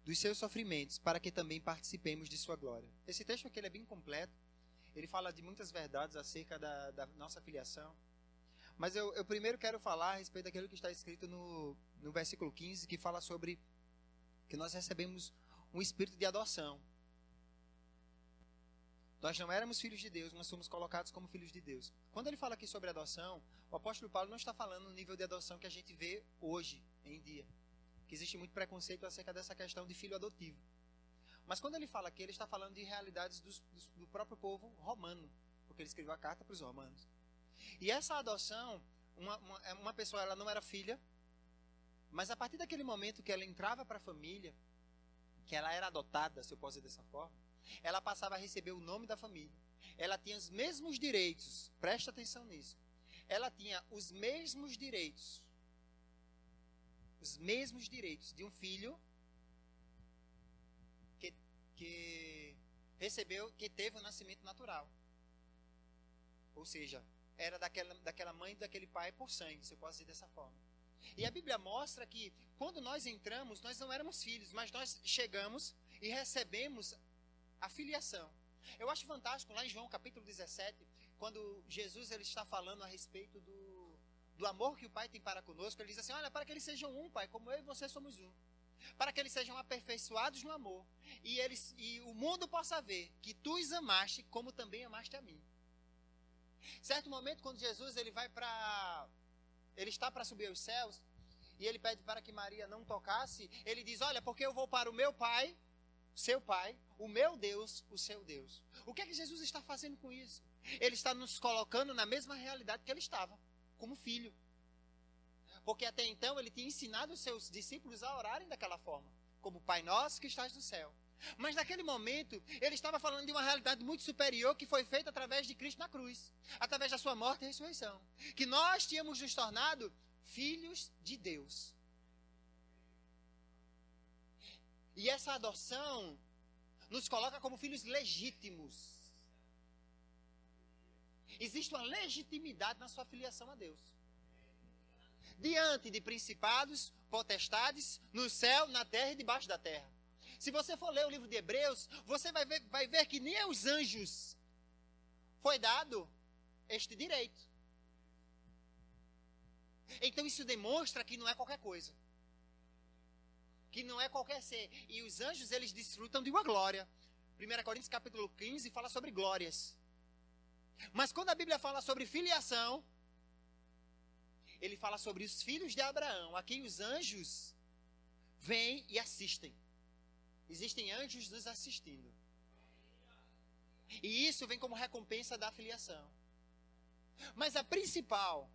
dos seus sofrimentos, para que também participemos de sua glória. Esse texto aqui ele é bem completo. Ele fala de muitas verdades acerca da nossa filiação. Mas eu primeiro quero falar a respeito daquilo que está escrito no versículo 15, que fala sobre que nós recebemos um espírito de adoção. Nós não éramos filhos de Deus, mas somos colocados como filhos de Deus. Quando ele fala aqui sobre adoção, o apóstolo Paulo não está falando no nível de adoção que a gente vê hoje, em dia. Que existe muito preconceito acerca dessa questão de filho adotivo. Mas quando ele fala aqui, ele está falando de realidades do próprio povo romano, porque ele escreveu a carta para os romanos. E essa adoção, uma pessoa ela não era filha, mas a partir daquele momento que ela entrava para a família, que ela era adotada, se eu posso dizer dessa forma, ela passava a receber o nome da família. Ela tinha os mesmos direitos, presta atenção nisso. Ela tinha os mesmos direitos de um filho que teve um nascimento natural. Ou seja, era daquela mãe e daquele pai por sangue, se eu posso dizer dessa forma. E a Bíblia mostra que quando nós entramos, nós não éramos filhos, mas nós chegamos e recebemos a filiação. Eu acho fantástico, lá em João capítulo 17, quando Jesus ele está falando a respeito do amor que o Pai tem para conosco, ele diz assim, olha, para que eles sejam um, Pai, como eu e você somos um. Para que eles sejam aperfeiçoados no amor. E o mundo possa ver que tu os amaste, como também amaste a mim. Certo momento, quando Jesus ele está para subir aos céus, e ele pede para que Maria não tocasse, ele diz, olha, porque eu vou para o meu Pai, seu Pai, o meu Deus, o seu Deus. O que é que Jesus está fazendo com isso? Ele está nos colocando na mesma realidade que ele estava, como filho. Porque até então ele tinha ensinado os seus discípulos a orarem daquela forma, como Pai nosso que estás no céu. Mas naquele momento, ele estava falando de uma realidade muito superior que foi feita através de Cristo na cruz, através da sua morte e ressurreição. Que nós tínhamos nos tornado filhos de Deus. E essa adoção nos coloca como filhos legítimos. Existe uma legitimidade na sua filiação a Deus. Diante de principados, potestades, no céu, na terra e debaixo da terra. Se você for ler o livro de Hebreus, você vai ver que nem aos anjos foi dado este direito. Então isso demonstra que não é qualquer coisa. Que não é qualquer ser. E os anjos, eles desfrutam de uma glória. 1 Coríntios capítulo 15 fala sobre glórias. Mas quando a Bíblia fala sobre filiação, ele fala sobre os filhos de Abraão, a quem os anjos vêm e assistem. Existem anjos nos assistindo. E isso vem como recompensa da filiação. Mas a principal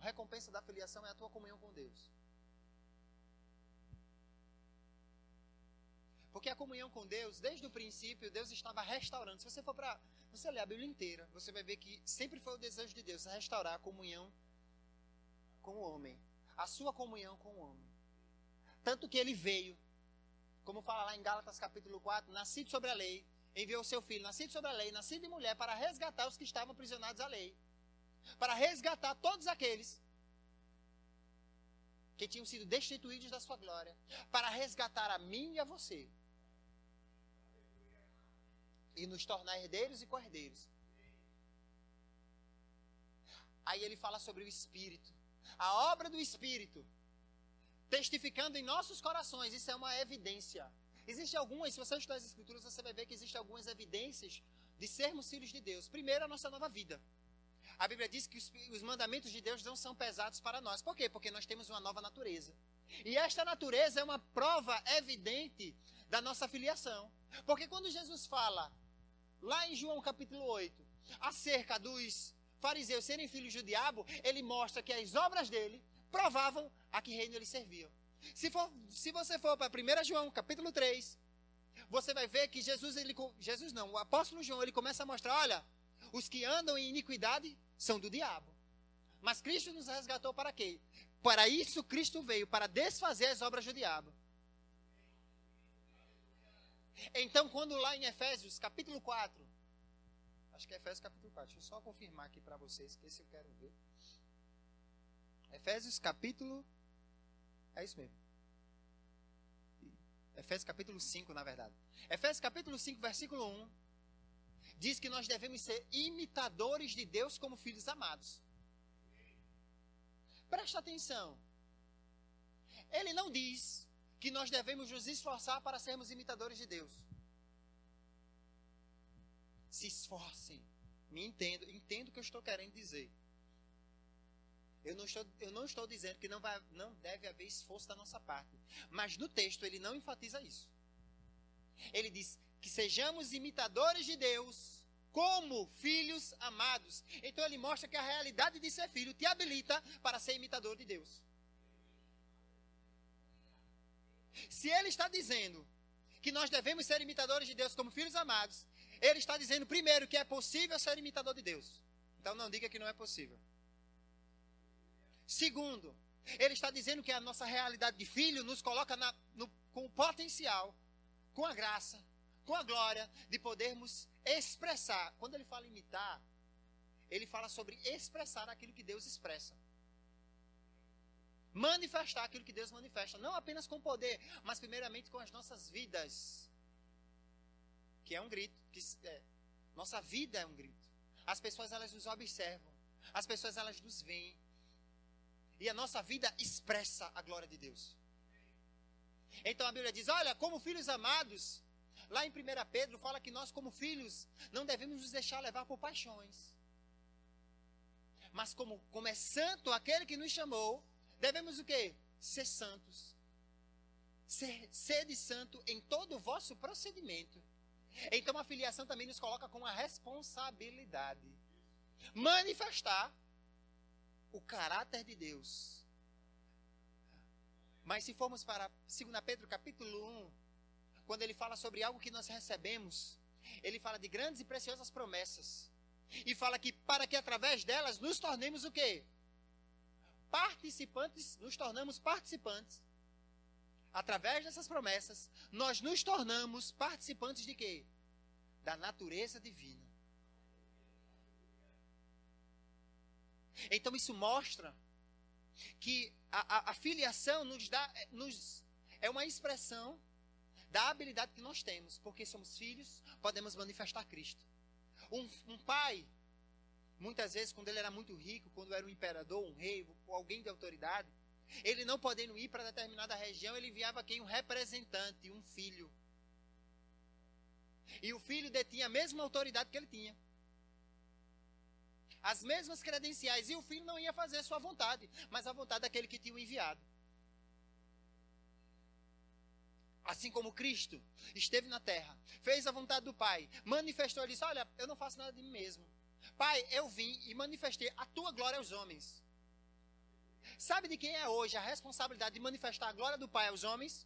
recompensa da filiação é a tua comunhão com Deus. Porque a comunhão com Deus, desde o princípio, Deus estava restaurando. Se você for para você ler a Bíblia inteira, você vai ver que sempre foi o desejo de Deus restaurar a comunhão com o homem. A sua comunhão com o homem. Tanto que ele veio, como fala lá em Gálatas capítulo 4, nascido sobre a lei, enviou o seu filho, nascido sobre a lei, nascido de mulher, para resgatar os que estavam aprisionados à lei. Para resgatar todos aqueles que tinham sido destituídos da sua glória. Para resgatar a mim e a você. E nos tornar herdeiros e co-herdeiros. Aí ele fala sobre o Espírito. A obra do Espírito. Testificando em nossos corações. Isso é uma evidência. Existem algumas, se você estudar as Escrituras, você vai ver que existem algumas evidências de sermos filhos de Deus. Primeiro, a nossa nova vida. A Bíblia diz que os mandamentos de Deus não são pesados para nós. Por quê? Porque nós temos uma nova natureza. E esta natureza é uma prova evidente da nossa filiação. Porque quando Jesus fala, lá em João capítulo 8, acerca dos fariseus serem filhos do diabo, ele mostra que as obras dele provavam a que reino eles serviam. Se você for para 1 João capítulo 3, você vai ver que o apóstolo João, ele começa a mostrar, olha, os que andam em iniquidade são do diabo. Mas Cristo nos resgatou para quê? Para isso Cristo veio, para desfazer as obras do diabo. Então, quando lá em Efésios capítulo 4, acho que é Efésios capítulo 4, deixa eu só confirmar aqui para vocês, que esse eu quero ver. Efésios capítulo... É isso mesmo. Efésios capítulo 5, na verdade. Efésios capítulo 5, versículo 1. Diz que nós devemos ser imitadores de Deus como filhos amados. Presta atenção. Ele não diz que nós devemos nos esforçar para sermos imitadores de Deus. Se esforcem. Entendo o que eu estou querendo dizer. Eu não estou dizendo que não deve haver esforço da nossa parte. Mas no texto ele não enfatiza isso. Ele diz que sejamos imitadores de Deus como filhos amados. Então ele mostra que a realidade de ser filho te habilita para ser imitador de Deus. Se ele está dizendo que nós devemos ser imitadores de Deus como filhos amados, ele está dizendo primeiro que é possível ser imitador de Deus. Então não diga que não é possível. Segundo, ele está dizendo que a nossa realidade de filho nos coloca com o potencial, com a graça, com a glória de podermos expressar. Quando ele fala imitar, ele fala sobre expressar aquilo que Deus expressa. Manifestar aquilo que Deus manifesta. Não apenas com poder, mas primeiramente com as nossas vidas. Que é um grito. Nossa vida é um grito. As pessoas elas nos observam. As pessoas elas nos veem. E a nossa vida expressa a glória de Deus. Então a Bíblia diz, olha, como filhos amados, lá em 1 Pedro fala que nós como filhos não devemos nos deixar levar por paixões. Mas como é santo aquele que nos chamou, devemos o quê? Ser santos. Sede santo em todo o vosso procedimento. Então a filiação também nos coloca com a responsabilidade. Manifestar o caráter de Deus. Mas se formos para 2 Pedro capítulo 1, quando ele fala sobre algo que nós recebemos, ele fala de grandes e preciosas promessas. E fala que para que através delas nos tornemos o quê? Participantes, nos tornamos participantes. Através dessas promessas, nós nos tornamos participantes de quê? Da natureza divina. Então isso mostra que a filiação é uma expressão da habilidade que nós temos. Porque somos filhos, podemos manifestar Cristo. Um pai, muitas vezes quando ele era muito rico, quando era um imperador, um rei, ou alguém de autoridade, ele não podendo ir para determinada região, ele enviava quem? Um representante, um filho. E o filho detinha a mesma autoridade que ele tinha. As mesmas credenciais, e o filho não ia fazer a sua vontade, mas a vontade daquele que tinha o enviado. Assim como Cristo esteve na terra, fez a vontade do Pai, manifestou, ele disse, olha, eu não faço nada de mim mesmo. Pai, eu vim e manifestei a tua glória aos homens. Sabe de quem é hoje a responsabilidade de manifestar a glória do Pai aos homens?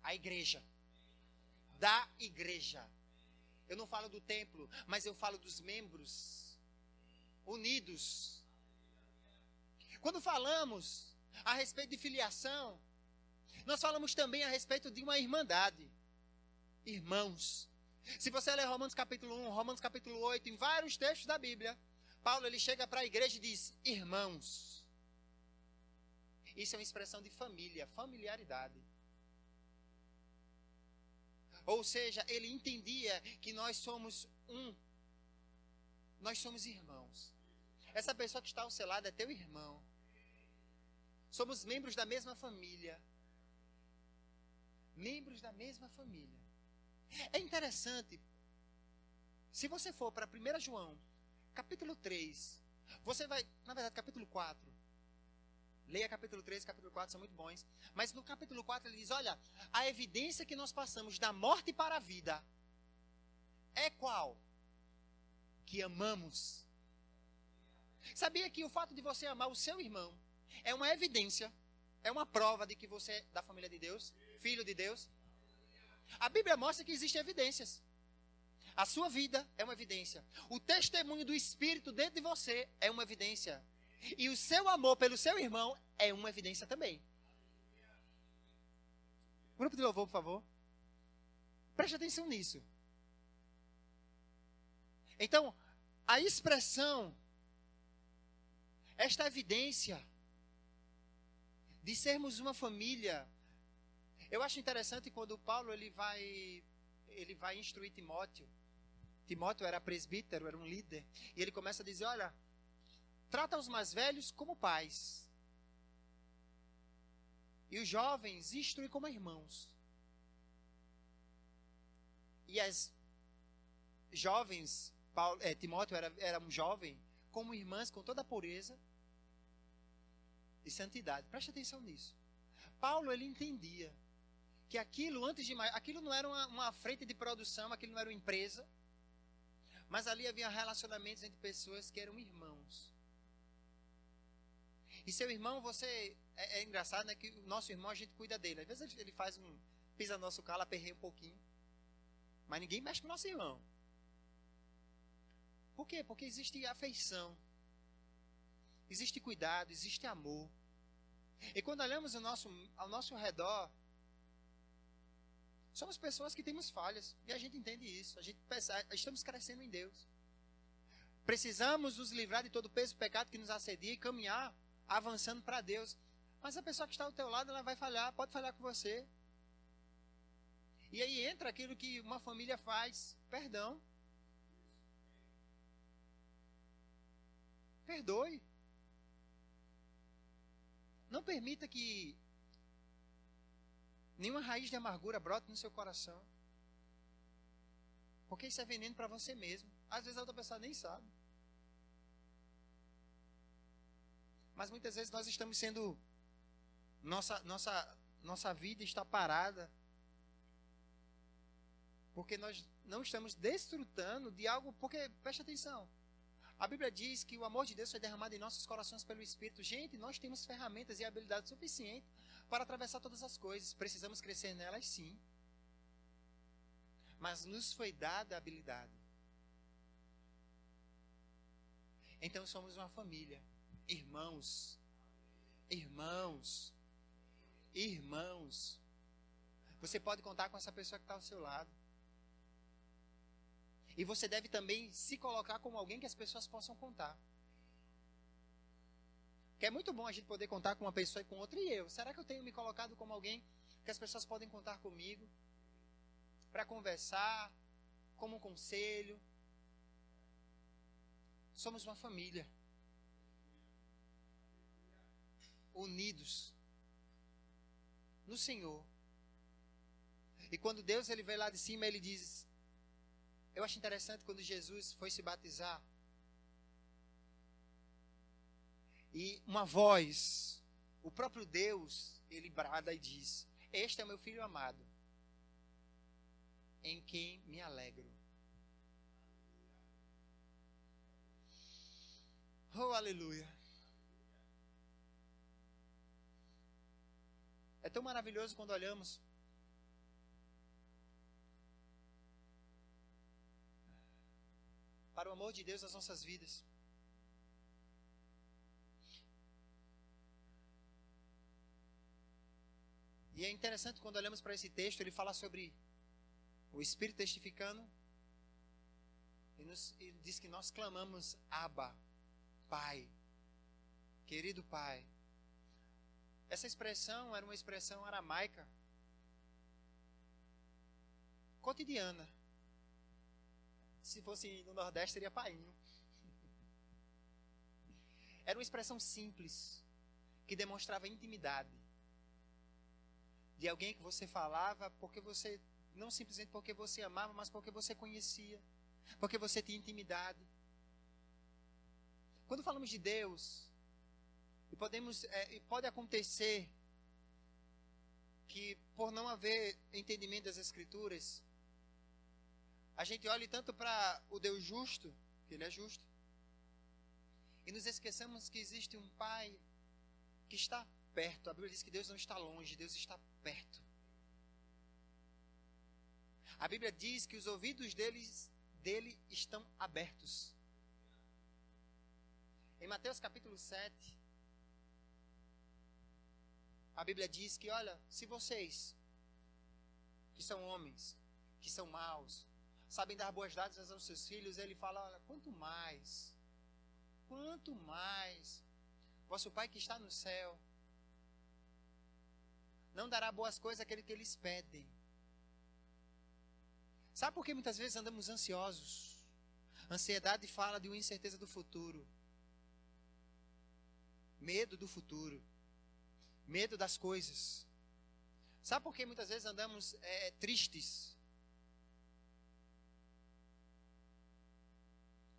A igreja. Da igreja. Eu não falo do templo, mas eu falo dos membros unidos. Quando falamos a respeito de filiação, nós falamos também a respeito de uma irmandade. Irmãos. Se você ler Romanos capítulo 1, Romanos capítulo 8, em vários textos da Bíblia, Paulo ele chega para a igreja e diz, irmãos. Isso é uma expressão de família, familiaridade. Ou seja, ele entendia que nós somos nós somos irmãos. Essa pessoa que está ao seu lado é teu irmão. Somos membros da mesma família. Membros da mesma família. É interessante, se você for para 1 João, capítulo 3, você vai, na verdade, capítulo 4. Leia capítulo 3 e capítulo 4, são muito bons. Mas no capítulo 4 ele diz, olha, a evidência que nós passamos da morte para a vida é qual? Que amamos. Sabia que o fato de você amar o seu irmão é uma evidência, é uma prova de que você é da família de Deus, filho de Deus? A Bíblia mostra que existem evidências. A sua vida é uma evidência. O testemunho do Espírito dentro de você é uma evidência. E o seu amor pelo seu irmão é uma evidência também. Grupo de louvor, por favor. Preste atenção nisso. Então, a expressão esta evidência de sermos uma família. Eu acho interessante quando Paulo ele vai instruir Timóteo. Timóteo era presbítero, era um líder, e ele começa a dizer, olha, trata os mais velhos como pais, e os jovens instrui como irmãos. E as jovens, Timóteo era um jovem, como irmãs, com toda a pureza e santidade. Preste atenção nisso. Paulo, ele entendia que aquilo, antes de mais, aquilo não era uma frente de produção, aquilo não era uma empresa, mas ali havia relacionamentos entre pessoas que eram irmãos. E seu irmão, é engraçado, né, que o nosso irmão, a gente cuida dele. Às vezes ele pisa no nosso calo, aperreia um pouquinho, mas ninguém mexe com o nosso irmão. Por quê? Porque existe afeição, existe cuidado, existe amor. E quando olhamos ao nosso redor, somos pessoas que temos falhas, e a gente entende isso. A gente estamos crescendo em Deus. Precisamos nos livrar de todo o peso do pecado que nos assedia e caminhar avançando para Deus. Mas a pessoa que está ao teu lado, ela vai falhar, pode falhar com você. E aí entra aquilo que uma família faz, perdão. Perdoe. Não permita que nenhuma raiz de amargura brote no seu coração. Porque isso é veneno para você mesmo. Às vezes a outra pessoa nem sabe. Mas muitas vezes nós estamos sendo... Nossa vida está parada. Porque nós não estamos desfrutando de algo... Porque, preste atenção. A Bíblia diz que o amor de Deus foi derramado em nossos corações pelo Espírito. Gente, nós temos ferramentas e habilidades suficientes para atravessar todas as coisas. Precisamos crescer nelas, sim. Mas nos foi dada a habilidade. Então somos uma família. Irmãos. Irmãos. Irmãos. Você pode contar com essa pessoa que está ao seu lado. E você deve também se colocar como alguém que as pessoas possam contar. Porque é muito bom a gente poder contar com uma pessoa e com outra. E eu? Será que eu tenho me colocado como alguém que as pessoas podem contar comigo? Para conversar, como um conselho. Somos uma família. Unidos no Senhor. E quando Deus ele vem lá de cima, ele diz... Eu acho interessante quando Jesus foi se batizar. E uma voz, o próprio Deus, ele brada e diz: este é o meu filho amado, em quem me alegro. Oh, aleluia. É tão maravilhoso quando olhamos para o amor de Deus nas nossas vidas. E é interessante quando olhamos para esse texto, ele fala sobre o Espírito testificando. E diz que nós clamamos Abba, Pai, querido Pai. Essa expressão era uma expressão aramaica, cotidiana. Se fosse no Nordeste, seria painho. Era uma expressão simples, que demonstrava intimidade. De alguém que você falava porque você, não simplesmente porque você amava, mas porque você conhecia, porque você tinha intimidade. Quando falamos de Deus, pode acontecer que, por não haver entendimento das Escrituras, a gente olha tanto para o Deus justo, que Ele é justo, e nos esqueçamos que existe um Pai que está perto. A Bíblia diz que Deus não está longe, Deus está perto. A Bíblia diz que os ouvidos dele estão abertos. Em Mateus capítulo 7, a Bíblia diz que, olha, se vocês, que são homens, que são maus, sabem dar boas dádivas aos seus filhos, ele fala, olha, quanto mais Vosso Pai que está no céu não dará boas coisas àquele que eles pedem. Sabe por que muitas vezes andamos ansiosos? Ansiedade fala de uma incerteza do futuro. Medo do futuro. Medo das coisas. Sabe por que muitas vezes andamos tristes?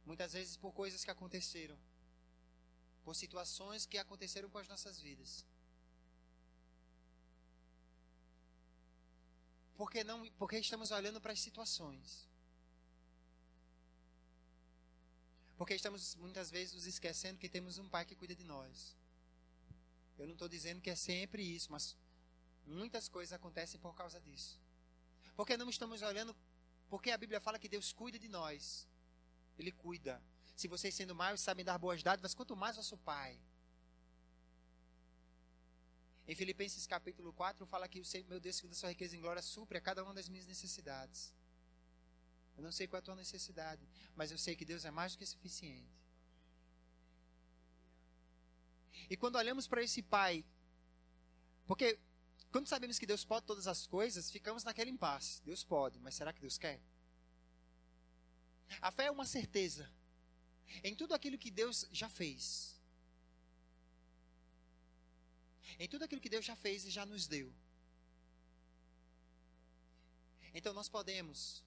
Muitas vezes por coisas que aconteceram. Por situações que aconteceram com as nossas vidas. Porque estamos olhando para as situações. Porque estamos muitas vezes nos esquecendo que temos um Pai que cuida de nós. Eu não estou dizendo que é sempre isso, mas muitas coisas acontecem por causa disso. Porque não estamos olhando, porque a Bíblia fala que Deus cuida de nós. Ele cuida. Se vocês sendo maus sabem dar boas dádivas, quanto mais vosso Pai. Em Filipenses capítulo 4 fala que o meu Deus, segundo a sua riqueza em glória, supre a cada uma das minhas necessidades. Eu não sei qual é a tua necessidade, mas eu sei que Deus é mais do que suficiente. E quando olhamos para esse Pai, porque quando sabemos que Deus pode todas as coisas, ficamos naquele impasse. Deus pode, mas será que Deus quer? A fé é uma certeza em tudo aquilo que Deus já fez. Em tudo aquilo que Deus já fez e já nos deu. Então nós podemos,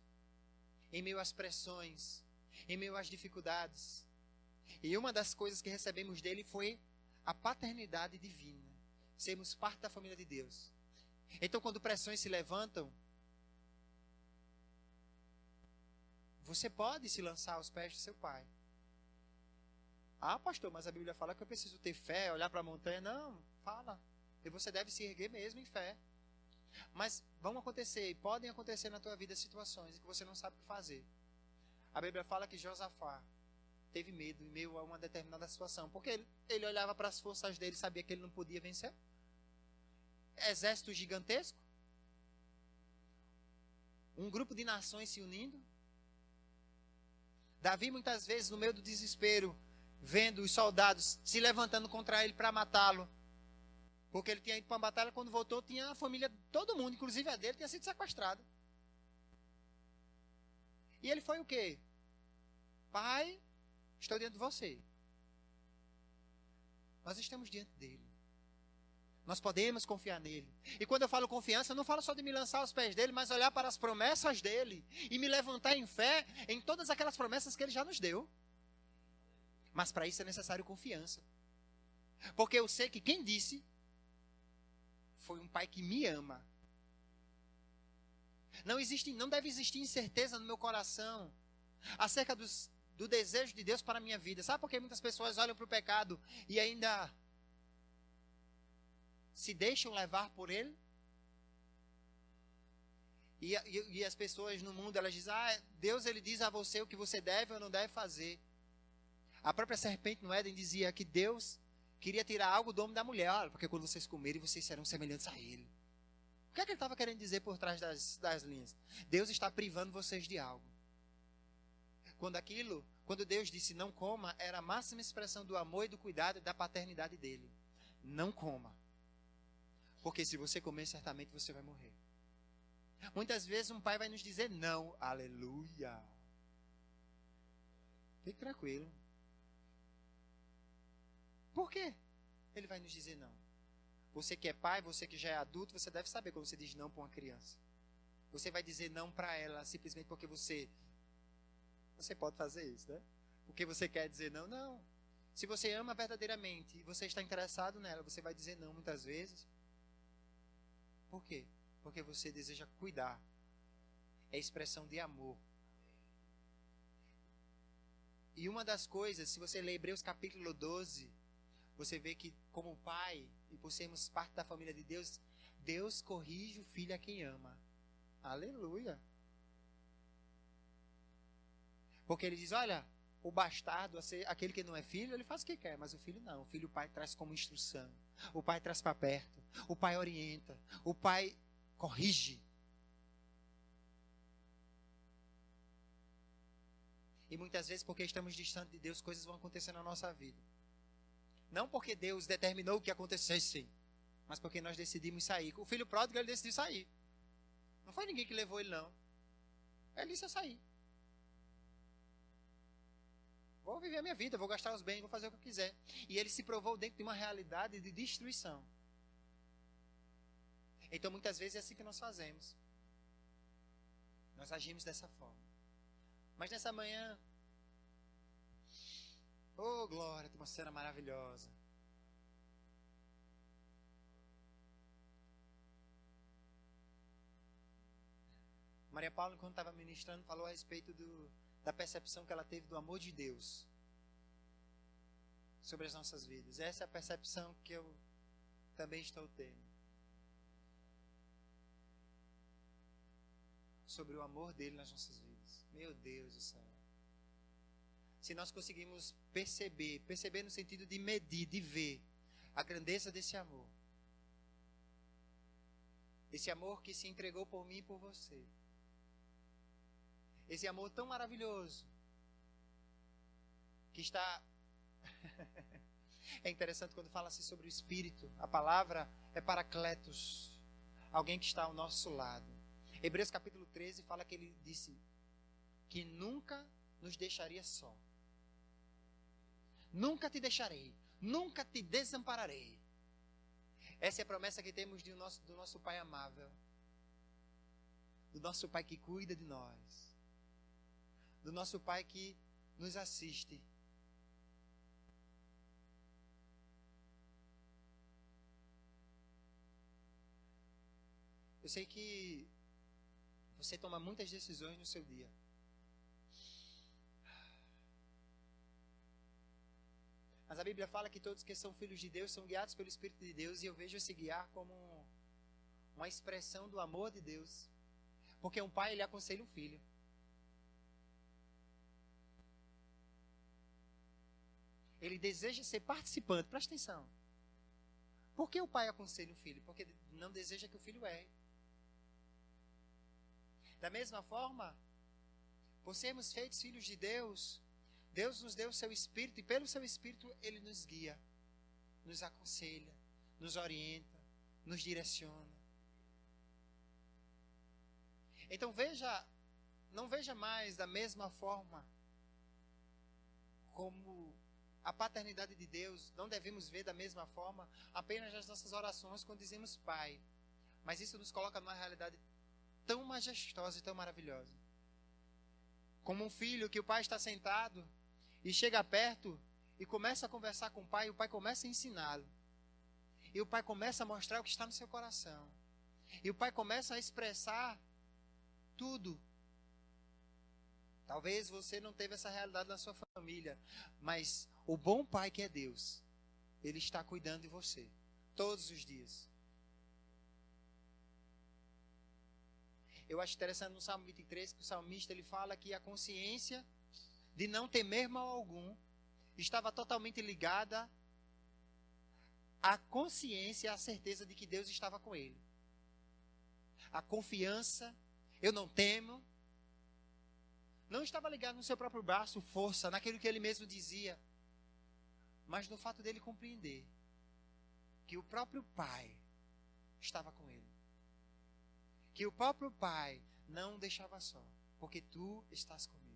em meio às pressões, em meio às dificuldades, e uma das coisas que recebemos dele foi a paternidade divina. Sermos parte da família de Deus. Então quando pressões se levantam, você pode se lançar aos pés do seu Pai. Ah, pastor, mas a Bíblia fala que eu preciso ter fé, olhar para a montanha. Não, fala. E você deve se erguer mesmo em fé. Mas vão acontecer, e podem acontecer na tua vida situações em que você não sabe o que fazer. A Bíblia fala que Josafá teve medo em meio a uma determinada situação. Porque ele olhava para as forças dele e sabia que ele não podia vencer. Exército gigantesco. Um grupo de nações se unindo. Davi muitas vezes no meio do desespero, vendo os soldados se levantando contra ele para matá-lo. Porque ele tinha ido para uma batalha, quando voltou tinha a família, todo mundo, inclusive a dele, tinha sido sequestrada. E ele foi o quê? Pai, estou diante de você. Nós estamos diante dele. Nós podemos confiar nele. E quando eu falo confiança, eu não falo só de me lançar aos pés dele, mas olhar para as promessas dele e me levantar em fé em todas aquelas promessas que ele já nos deu. Mas para isso é necessário confiança. Porque eu sei que quem disse foi um Pai que me ama. Não deve existir incerteza no meu coração acerca do desejo de Deus para a minha vida. Sabe por que muitas pessoas olham para o pecado e ainda se deixam levar por ele? E as pessoas no mundo, elas dizem, Deus ele diz a você o que você deve ou não deve fazer. A própria serpente no Éden dizia que Deus queria tirar algo do homem da mulher. Olha, porque quando vocês comerem, vocês serão semelhantes a ele. O que é que ele estava querendo dizer por trás das linhas? Deus está privando vocês de algo. Quando Deus disse não coma, era a máxima expressão do amor e do cuidado e da paternidade dele. Não coma. Porque se você comer, certamente você vai morrer. Muitas vezes um pai vai nos dizer não. Aleluia. Fique tranquilo. Por quê? Ele vai nos dizer não. Você que é pai, você que já é adulto, você deve saber quando você diz não para uma criança. Você vai dizer não para ela simplesmente porque você pode fazer isso, né? Porque você quer dizer não? Não. Se você ama verdadeiramente e você está interessado nela, você vai dizer não muitas vezes. Por quê? Porque você deseja cuidar. É expressão de amor. E uma das coisas, se você ler Hebreus capítulo 12, você vê que como pai, e por sermos parte da família de Deus, Deus corrige o filho a quem ama. Aleluia. Porque ele diz, olha, o bastardo, aquele que não é filho, ele faz o que quer, mas o filho não. O filho o pai traz como instrução. O pai traz para perto. O pai orienta. O pai corrige. E muitas vezes, porque estamos distantes de Deus, coisas vão acontecer na nossa vida. Não porque Deus determinou que acontecesse, mas porque nós decidimos sair. O filho pródigo, ele decidiu sair. Não foi ninguém que levou ele, não. Ele disse: eu saí. Vou viver a minha vida, vou gastar os bens, vou fazer o que eu quiser. E ele se provou dentro de uma realidade de destruição. Então, muitas vezes é assim que nós fazemos. Nós agimos dessa forma. Mas nessa manhã, oh glória, atmosfera maravilhosa. Maria Paula, quando estava ministrando, falou a respeito da percepção que ela teve do amor de Deus sobre as nossas vidas. Essa é a percepção que eu também estou tendo. Sobre o amor dele nas nossas vidas. Meu Deus do céu. Se nós conseguimos perceber no sentido de medir, de ver a grandeza desse amor. Esse amor que se entregou por mim e por você. Esse amor tão maravilhoso que está... É interessante quando fala-se sobre o Espírito. A palavra é paracletos, alguém que está ao nosso lado. Hebreus capítulo 13 fala que ele disse que nunca nos deixaria só. Nunca te deixarei, nunca te desampararei. Essa é a promessa que temos do nosso Pai amável, do nosso Pai que cuida de nós, do nosso Pai que nos assiste. Eu sei que você toma muitas decisões no seu dia. Mas a Bíblia fala que todos que são filhos de Deus são guiados pelo Espírito de Deus. E eu vejo esse guiar como uma expressão do amor de Deus. Porque um pai, ele aconselha um filho. Ele deseja ser participante. Presta atenção. Por que o pai aconselha o filho? Porque não deseja que o filho erre. Da mesma forma, por sermos feitos filhos de Deus, Deus nos deu o seu Espírito, e pelo seu Espírito Ele nos guia, nos aconselha, nos orienta, nos direciona. Então não veja mais da mesma forma como a paternidade de Deus, não devemos ver da mesma forma apenas nas nossas orações quando dizemos Pai. Mas isso nos coloca numa realidade tão majestosa e tão maravilhosa. Como um filho que o pai está sentado e chega perto e começa a conversar com o pai, e o pai começa a ensiná-lo. E o pai começa a mostrar o que está no seu coração. E o pai começa a expressar tudo. Talvez você não teve essa realidade na sua família, mas o bom pai que é Deus, Ele está cuidando de você todos os dias. Eu acho interessante no Salmo 23 que o salmista ele fala que a consciência de não temer mal algum estava totalmente ligada à consciência, à certeza de que Deus estava com ele. A confiança, eu não temo, não estava ligado no seu próprio braço, força, naquilo que ele mesmo dizia, mas no fato dele compreender que o próprio Pai estava com ele. Que o próprio Pai não o deixava só, porque tu estás comigo.